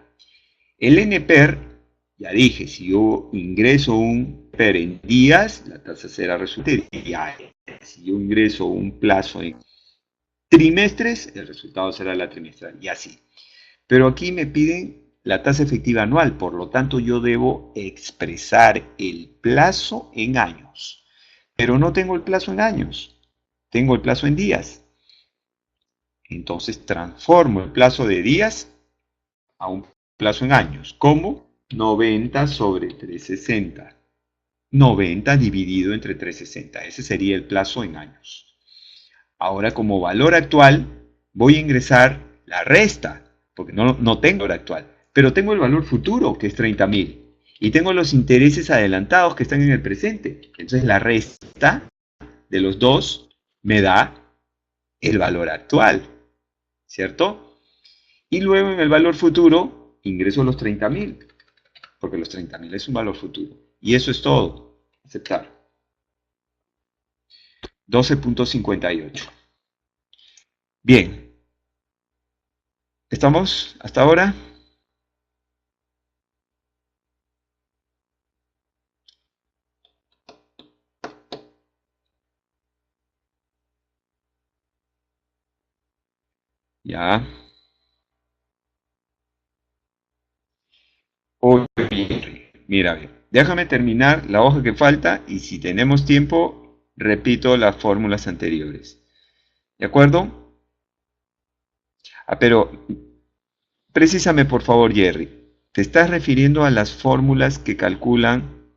el NPER, ya dije, si yo ingreso un PER en días, la tasa será resultante diaria. Si yo ingreso un plazo en trimestres, el resultado será la trimestral, y así. Pero aquí me piden la tasa efectiva anual, por lo tanto yo debo expresar el plazo en años. Pero no tengo el plazo en años, tengo el plazo en días. Entonces transformo el plazo de días a un plazo en años. ¿Cómo? 90 sobre 360. 90 dividido entre 360. Ese sería el plazo en años. Ahora, como valor actual, voy a ingresar la resta, porque no tengo valor actual, pero tengo el valor futuro, que es 30.000. Y tengo los intereses adelantados que están en el presente. Entonces, la resta de los dos me da el valor actual, ¿cierto? Y luego en el valor futuro ingreso los 30.000, porque los 30.000 es un valor futuro. Y eso es todo. Aceptar. 12.58. Bien. ¿Estamos hasta ahora? Ya. Oye, mira, bien. Déjame terminar la hoja que falta y si tenemos tiempo, repito las fórmulas anteriores. ¿De acuerdo? Pero precisame por favor, Jerry. ¿Te estás refiriendo a las fórmulas que calculan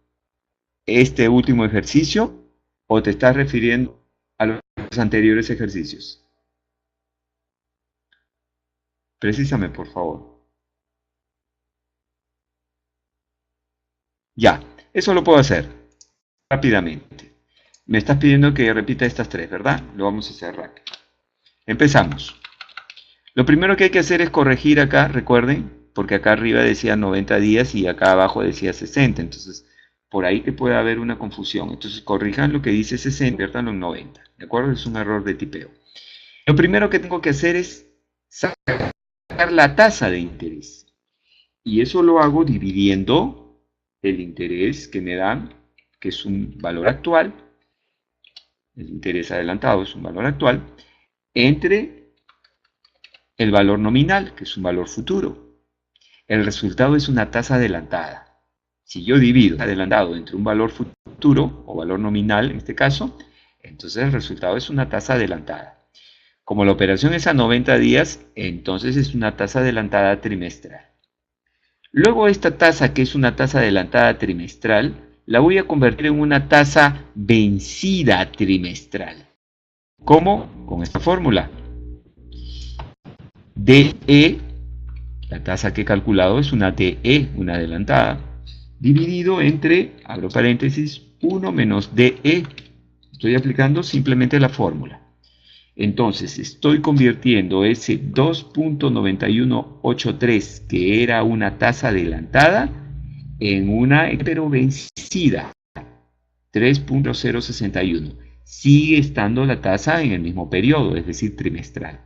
este último ejercicio o te estás refiriendo a los anteriores ejercicios? Precisame por favor. Ya, eso lo puedo hacer rápidamente. Me estás pidiendo que repita estas tres, ¿verdad? Lo vamos a hacer rápido. Empezamos. Lo primero que hay que hacer es corregir acá, recuerden, porque acá arriba decía 90 días y acá abajo decía 60. Entonces, por ahí que puede haber una confusión. Entonces, corrijan lo que dice 60, conviértanlo en 90. ¿De acuerdo? Es un error de tipeo. Lo primero que tengo que hacer es sacar la tasa de interés. Y eso lo hago dividiendo el interés que me dan, que es un valor actual, el interés adelantado es un valor actual, entre el valor nominal, que es un valor futuro. El resultado es una tasa adelantada. Si yo divido adelantado entre un valor futuro, o valor nominal en este caso, entonces el resultado es una tasa adelantada. Como la operación es a 90 días, entonces es una tasa adelantada trimestral. Luego esta tasa, que es una tasa adelantada trimestral, la voy a convertir en una tasa vencida trimestral. ¿Cómo? Con esta fórmula. DE, la tasa que he calculado es una DE, una adelantada, dividido entre, abro paréntesis, 1 menos DE. Estoy aplicando simplemente la fórmula. Entonces, estoy convirtiendo ese 2.9183, que era una tasa adelantada, en una pero vencida, 3.061. Sigue estando la tasa en el mismo periodo, es decir, trimestral.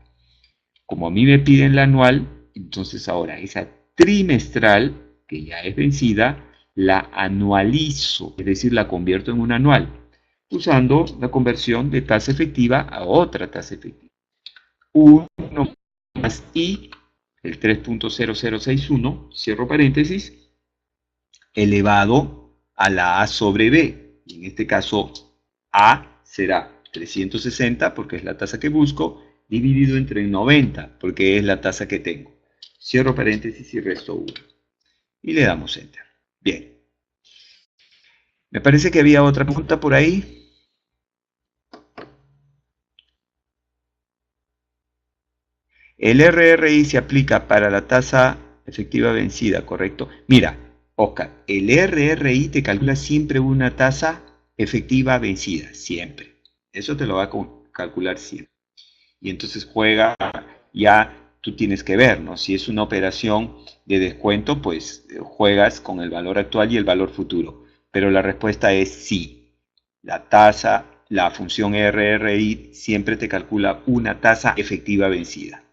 Como a mí me piden la anual, entonces ahora esa trimestral, que ya es vencida, la anualizo, es decir, la convierto en una anual, usando la conversión de tasa efectiva a otra tasa efectiva. 1 más I, el 3.0061, cierro paréntesis, elevado a la A sobre B. Y en este caso, A será 360, porque es la tasa que busco, dividido entre 90, porque es la tasa que tengo. Cierro paréntesis y resto 1. Y le damos Enter. Bien. Me parece que había otra pregunta por ahí. El RRI se aplica para la tasa efectiva vencida, ¿correcto? Mira, Oscar, el RRI te calcula siempre una tasa efectiva vencida, siempre. Eso te lo va a calcular siempre. Y entonces juega, ya tú tienes que ver, ¿no? Si es una operación de descuento, pues juegas con el valor actual y el valor futuro. Pero la respuesta es sí. La tasa, la función RRI siempre te calcula una tasa efectiva vencida.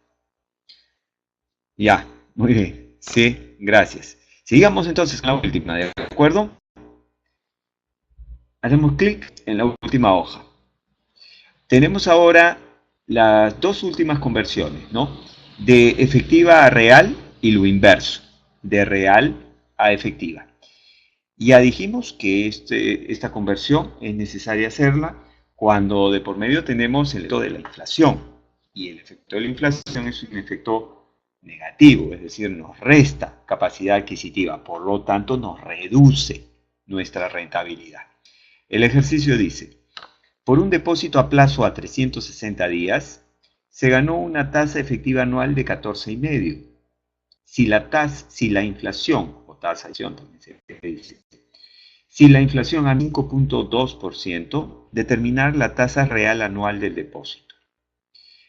Ya, muy bien. Sí, gracias. Sigamos entonces con la última, ¿de acuerdo? Hacemos clic en la última hoja. Tenemos ahora las dos últimas conversiones, ¿no? De efectiva a real y lo inverso, de real a efectiva. Ya dijimos que esta conversión es necesaria hacerla cuando de por medio tenemos el efecto de la inflación. Y el efecto de la inflación es un efecto negativo, es decir, nos resta capacidad adquisitiva, por lo tanto nos reduce nuestra rentabilidad. El ejercicio dice, por un depósito a plazo a 360 días, se ganó una tasa efectiva anual de 14,5. Si la inflación, o tasa de inflación también se dice, si la inflación a 5,2%, determinar la tasa real anual del depósito.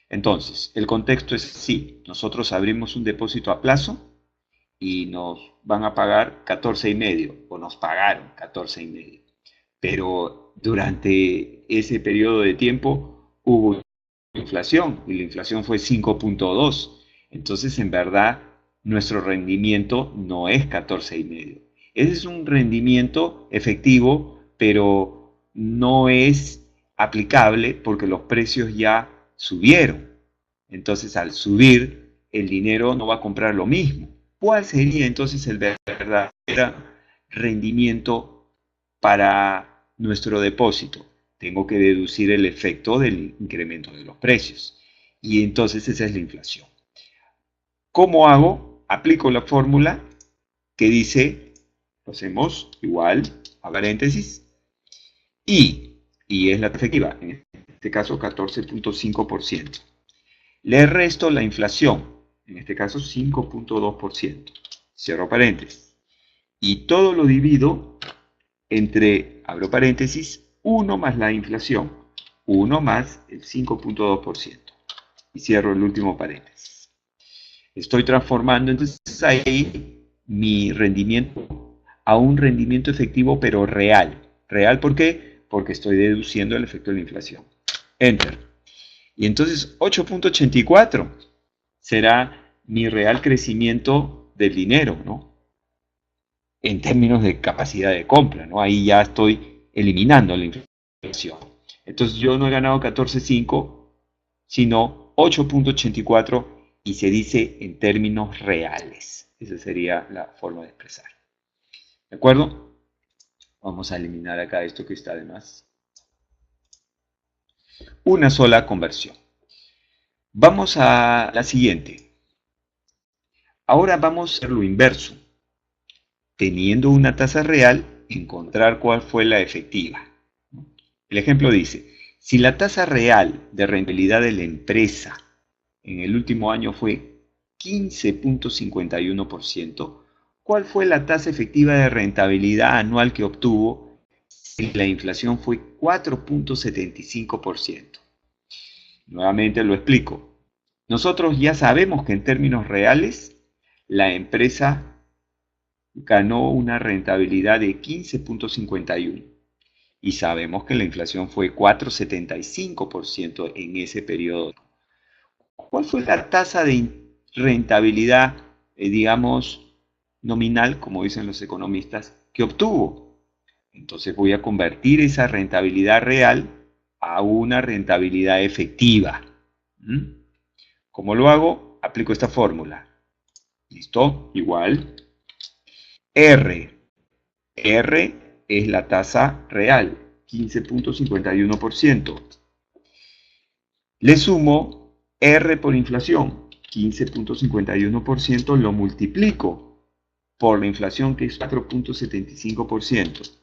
Entonces, el contexto es así. Nosotros abrimos un depósito a plazo y nos van a pagar 14,5 o nos pagaron 14,5. Pero durante ese periodo de tiempo hubo inflación y la inflación fue 5,2. Entonces, en verdad, nuestro rendimiento no es 14,5. Ese es un rendimiento efectivo, pero no es aplicable porque los precios ya subieron. Entonces, al subir, el dinero no va a comprar lo mismo. ¿Cuál sería entonces el verdadero rendimiento para nuestro depósito? Tengo que deducir el efecto del incremento de los precios. Y entonces esa es la inflación. ¿Cómo hago? Aplico la fórmula que dice, lo hacemos igual, a paréntesis, y es la efectiva, en este caso 14,5%. Le resto la inflación, en este caso 5,2%. Cierro paréntesis. Y todo lo divido entre, abro paréntesis, 1 más la inflación, 1 más el 5,2%. Y cierro el último paréntesis. Estoy transformando entonces ahí mi rendimiento a un rendimiento efectivo pero real. ¿Real por qué? Porque estoy deduciendo el efecto de la inflación. Enter. Y entonces 8,84 será mi real crecimiento del dinero, ¿no? En términos de capacidad de compra, ¿no? Ahí ya estoy eliminando la inflación. Entonces yo no he ganado 14,5, sino 8,84 y se dice en términos reales. Esa sería la forma de expresar. ¿De acuerdo? Vamos a eliminar acá esto que está de más. Una sola conversión. Vamos a la siguiente. Ahora vamos a hacer lo inverso. Teniendo una tasa real, encontrar cuál fue la efectiva. El ejemplo dice, si la tasa real de rentabilidad de la empresa en el último año fue 15,51%, ¿cuál fue la tasa efectiva de rentabilidad anual que obtuvo si la inflación fue 4,75%? Nuevamente lo explico. Nosotros ya sabemos que en términos reales la empresa ganó una rentabilidad de 15,51 y sabemos que la inflación fue 4,75% en ese periodo. ¿Cuál fue la tasa de rentabilidad, digamos, nominal, como dicen los economistas, que obtuvo? Entonces voy a convertir esa rentabilidad real a una rentabilidad efectiva. ¿Cómo lo hago? Aplico esta fórmula. ¿Listo? Igual. R. R es la tasa real, 15,51%. Le sumo R por inflación, 15,51%, lo multiplico por la inflación que es 4,75%.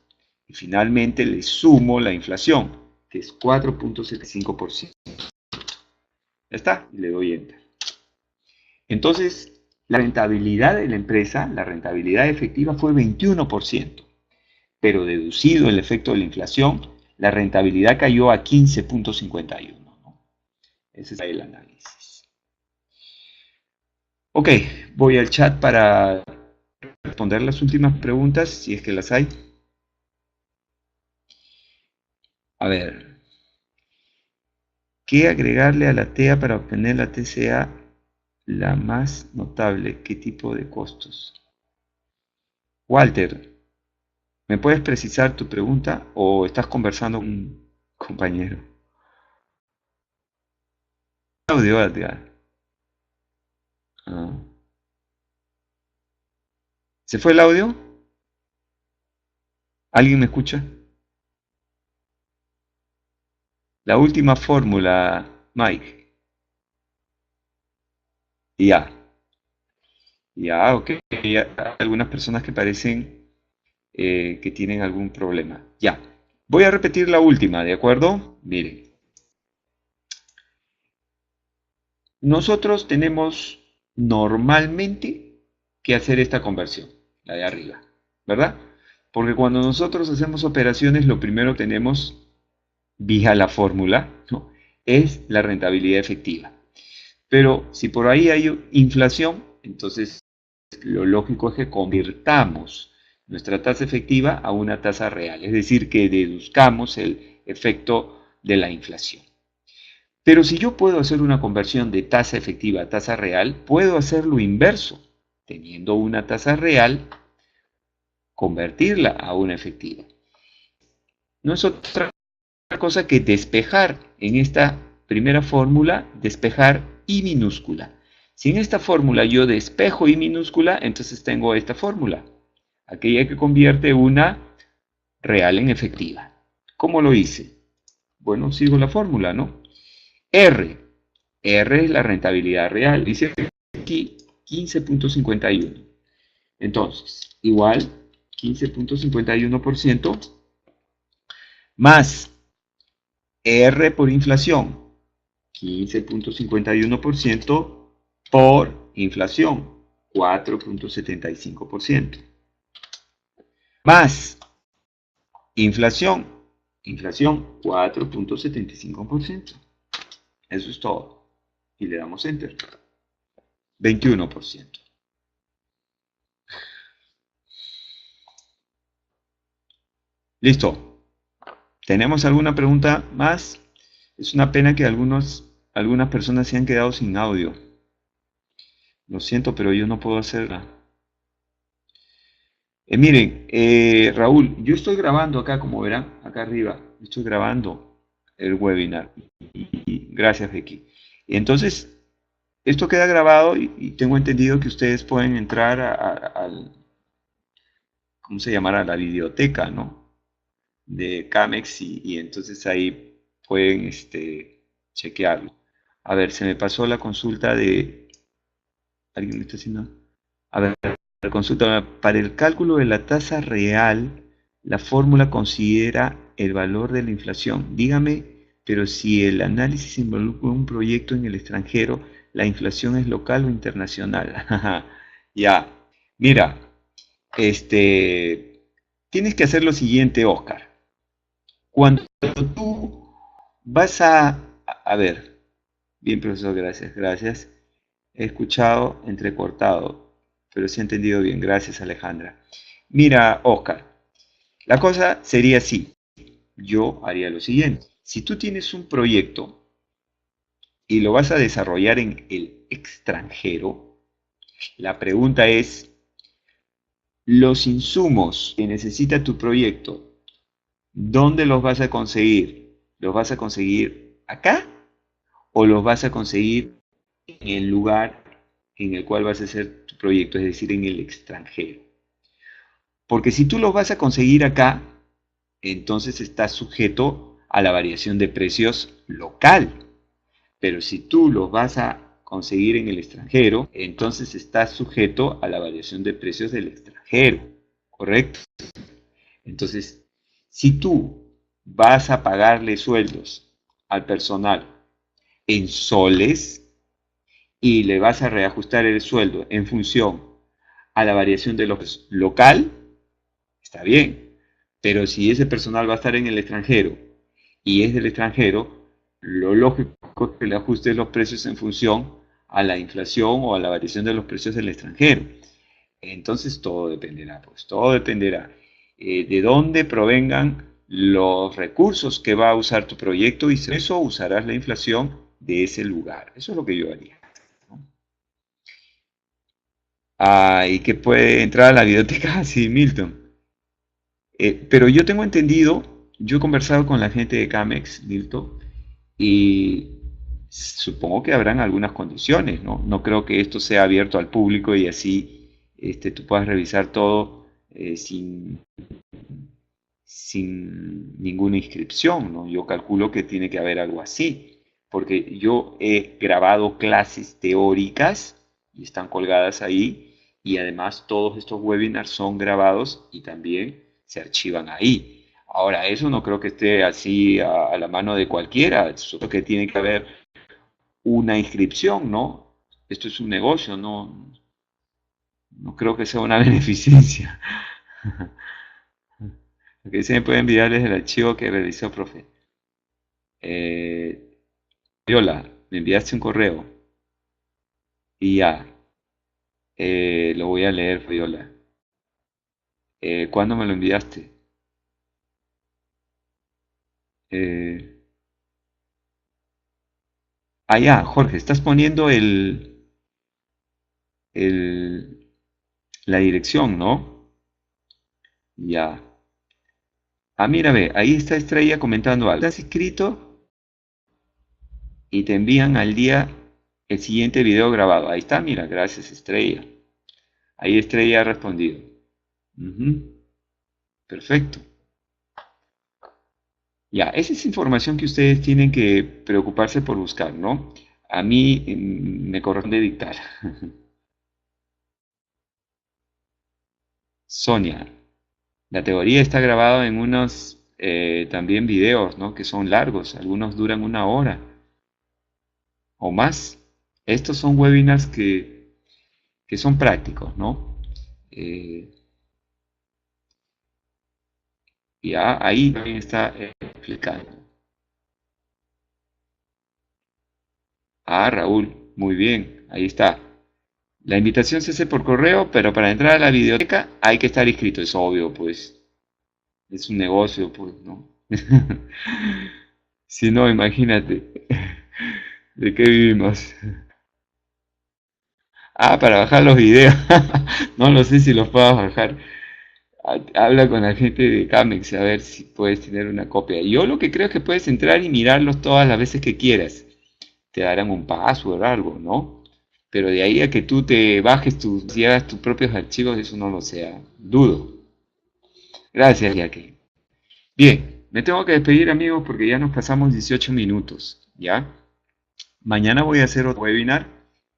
Y finalmente le sumo la inflación, que es 4,75%. Ya está, y le doy Enter. Entonces, la rentabilidad de la empresa, la rentabilidad efectiva fue 21%, pero deducido el efecto de la inflación, la rentabilidad cayó a 15,51%. ¿no? Ese es el análisis. Ok, voy al chat para responder las últimas preguntas, si es que las hay. A ver, ¿qué agregarle a la TEA para obtener la TCA la más notable? ¿Qué tipo de costos? Walter, ¿me puedes precisar tu pregunta o estás conversando con un compañero? Audio, Edgar. Ah. ¿Se fue el audio? ¿Alguien me escucha? La última fórmula, Mike. Ya. Ya, ok. Hay algunas personas que parecen que tienen algún problema. Ya. Voy a repetir la última, ¿de acuerdo? Miren, nosotros tenemos normalmente que hacer esta conversión, la de arriba, ¿verdad? Porque cuando nosotros hacemos operaciones, lo primero que tenemos, vía la fórmula, ¿no? Es la rentabilidad efectiva. Pero si por ahí hay inflación, entonces lo lógico es que convirtamos nuestra tasa efectiva a una tasa real, es decir, que deduzcamos el efecto de la inflación. Pero si yo puedo hacer una conversión de tasa efectiva a tasa real, puedo hacer lo inverso. Teniendo una tasa real, convertirla a una efectiva. No es otra cosa que despejar en esta primera fórmula, despejar I minúscula. Si en esta fórmula yo despejo I minúscula, entonces tengo esta fórmula, aquella que convierte una real en efectiva. ¿Cómo lo hice? Bueno, sigo la fórmula, ¿no? R. R es la rentabilidad real. Dice aquí 15.51. Entonces, igual 15.51% más R por inflación, 15.51% por inflación, 4.75%. Más inflación, 4.75%. Eso es todo. Y le damos Enter. 21%. Listo. ¿Tenemos alguna pregunta más? Es una pena que algunas personas se han quedado sin audio. Lo siento, pero yo no puedo hacerla. Miren, Raúl, yo estoy grabando acá, como verán, acá arriba, estoy grabando el webinar. Gracias, Becky. Entonces, esto queda grabado y tengo entendido que ustedes pueden entrar al, ¿cómo se llamará? La biblioteca, ¿no? De Camex y entonces ahí pueden chequearlo. A ver, se me pasó la consulta de... ¿Alguien me está haciendo? A ver, la consulta. Para el cálculo de la tasa real, la fórmula considera el valor de la inflación. Dígame, pero si el análisis involucra un proyecto en el extranjero, ¿la inflación es local o internacional? Ya, mira, tienes que hacer lo siguiente, Oscar. Cuando tú vas a ver, bien profesor, gracias, gracias. He escuchado entrecortado, pero sí he entendido bien. Gracias, Alejandra. Mira, Oscar, la cosa sería así. Yo haría lo siguiente. Si tú tienes un proyecto y lo vas a desarrollar en el extranjero, la pregunta es, los insumos que necesita tu proyecto, ¿dónde los vas a conseguir? ¿Los vas a conseguir acá o los vas a conseguir en el lugar en el cual vas a hacer tu proyecto, es decir, en el extranjero? Porque si tú los vas a conseguir acá, entonces estás sujeto a la variación de precios local. Pero si tú los vas a conseguir en el extranjero, entonces estás sujeto a la variación de precios del extranjero. ¿Correcto? Entonces, si tú vas a pagarle sueldos al personal en soles y le vas a reajustar el sueldo en función a la variación de los local, está bien. Pero si ese personal va a estar en el extranjero y es del extranjero, lo lógico es que le ajustes los precios en función a la inflación o a la variación de los precios del extranjero. Entonces todo dependerá, pues todo dependerá de dónde provengan los recursos que va a usar tu proyecto y eso usarás la inflación de ese lugar. Eso es lo que yo haría, ¿no? Y que puede entrar a la biblioteca así, Milton. Pero yo tengo entendido, yo he conversado con la gente de Camex, Milton, y supongo que habrán algunas condiciones, ¿no? No creo que esto sea abierto al público y así tú puedas revisar todo sin ninguna inscripción, ¿no? Yo calculo que tiene que haber algo así, porque yo he grabado clases teóricas y están colgadas ahí, y además todos estos webinars son grabados y también se archivan ahí. Ahora, eso no creo que esté así a la mano de cualquiera, solo que tiene que haber una inscripción, ¿no? Esto es un negocio, no creo que sea una beneficencia. Lo que se me puede enviar es el archivo que realizó, profe. Eh, Viola, me enviaste un correo y ya, lo voy a leer, Viola. ¿Cuándo me lo enviaste? Eh, ya, Jorge, estás poniendo el, la dirección, ¿no? Ya. Mira, ve, ahí está Estrella comentando algo. Estás inscrito y te envían al día el siguiente video grabado. Ahí está, mira, gracias Estrella. Ahí Estrella ha respondido. Ujú, perfecto. Ya, esa es información que ustedes tienen que preocuparse por buscar, ¿no? A mí me corresponde dictar. Sonia, la teoría está grabada en unos también videos, ¿no? Que son largos, algunos duran una hora o más. Estos son webinars que son prácticos, ¿no? Eh, ya ahí también está explicando. Raúl, muy bien, ahí está. La invitación se hace por correo, pero para entrar a la biblioteca hay que estar inscrito, es obvio, pues. Es un negocio, pues, ¿no? Si no, imagínate, ¿de qué vivimos? Para bajar los videos. No lo sé si los puedo bajar. Habla con la gente de Camex a ver si puedes tener una copia. Yo lo que creo es que puedes entrar y mirarlos todas las veces que quieras. Te darán un password o algo, ¿no? Pero de ahí a que tú te bajes y hagas tus propios archivos, eso no lo sea. Dudo. Gracias, Jackie. Bien, me tengo que despedir, amigos, porque ya nos pasamos 18 minutos, ¿ya? Mañana voy a hacer otro webinar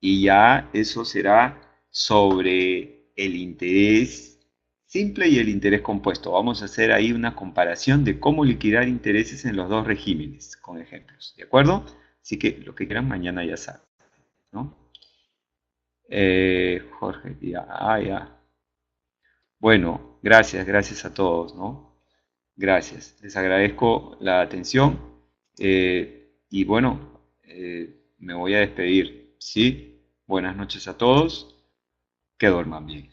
y ya eso será sobre el interés simple y el interés compuesto. Vamos a hacer ahí una comparación de cómo liquidar intereses en los dos regímenes, con ejemplos, ¿de acuerdo? Así que lo que quieran mañana ya saben, ¿no? Jorge, ya, ya. Bueno, gracias a todos, ¿no? Gracias, les agradezco la atención y bueno, me voy a despedir, ¿sí? Buenas noches a todos, que duerman bien.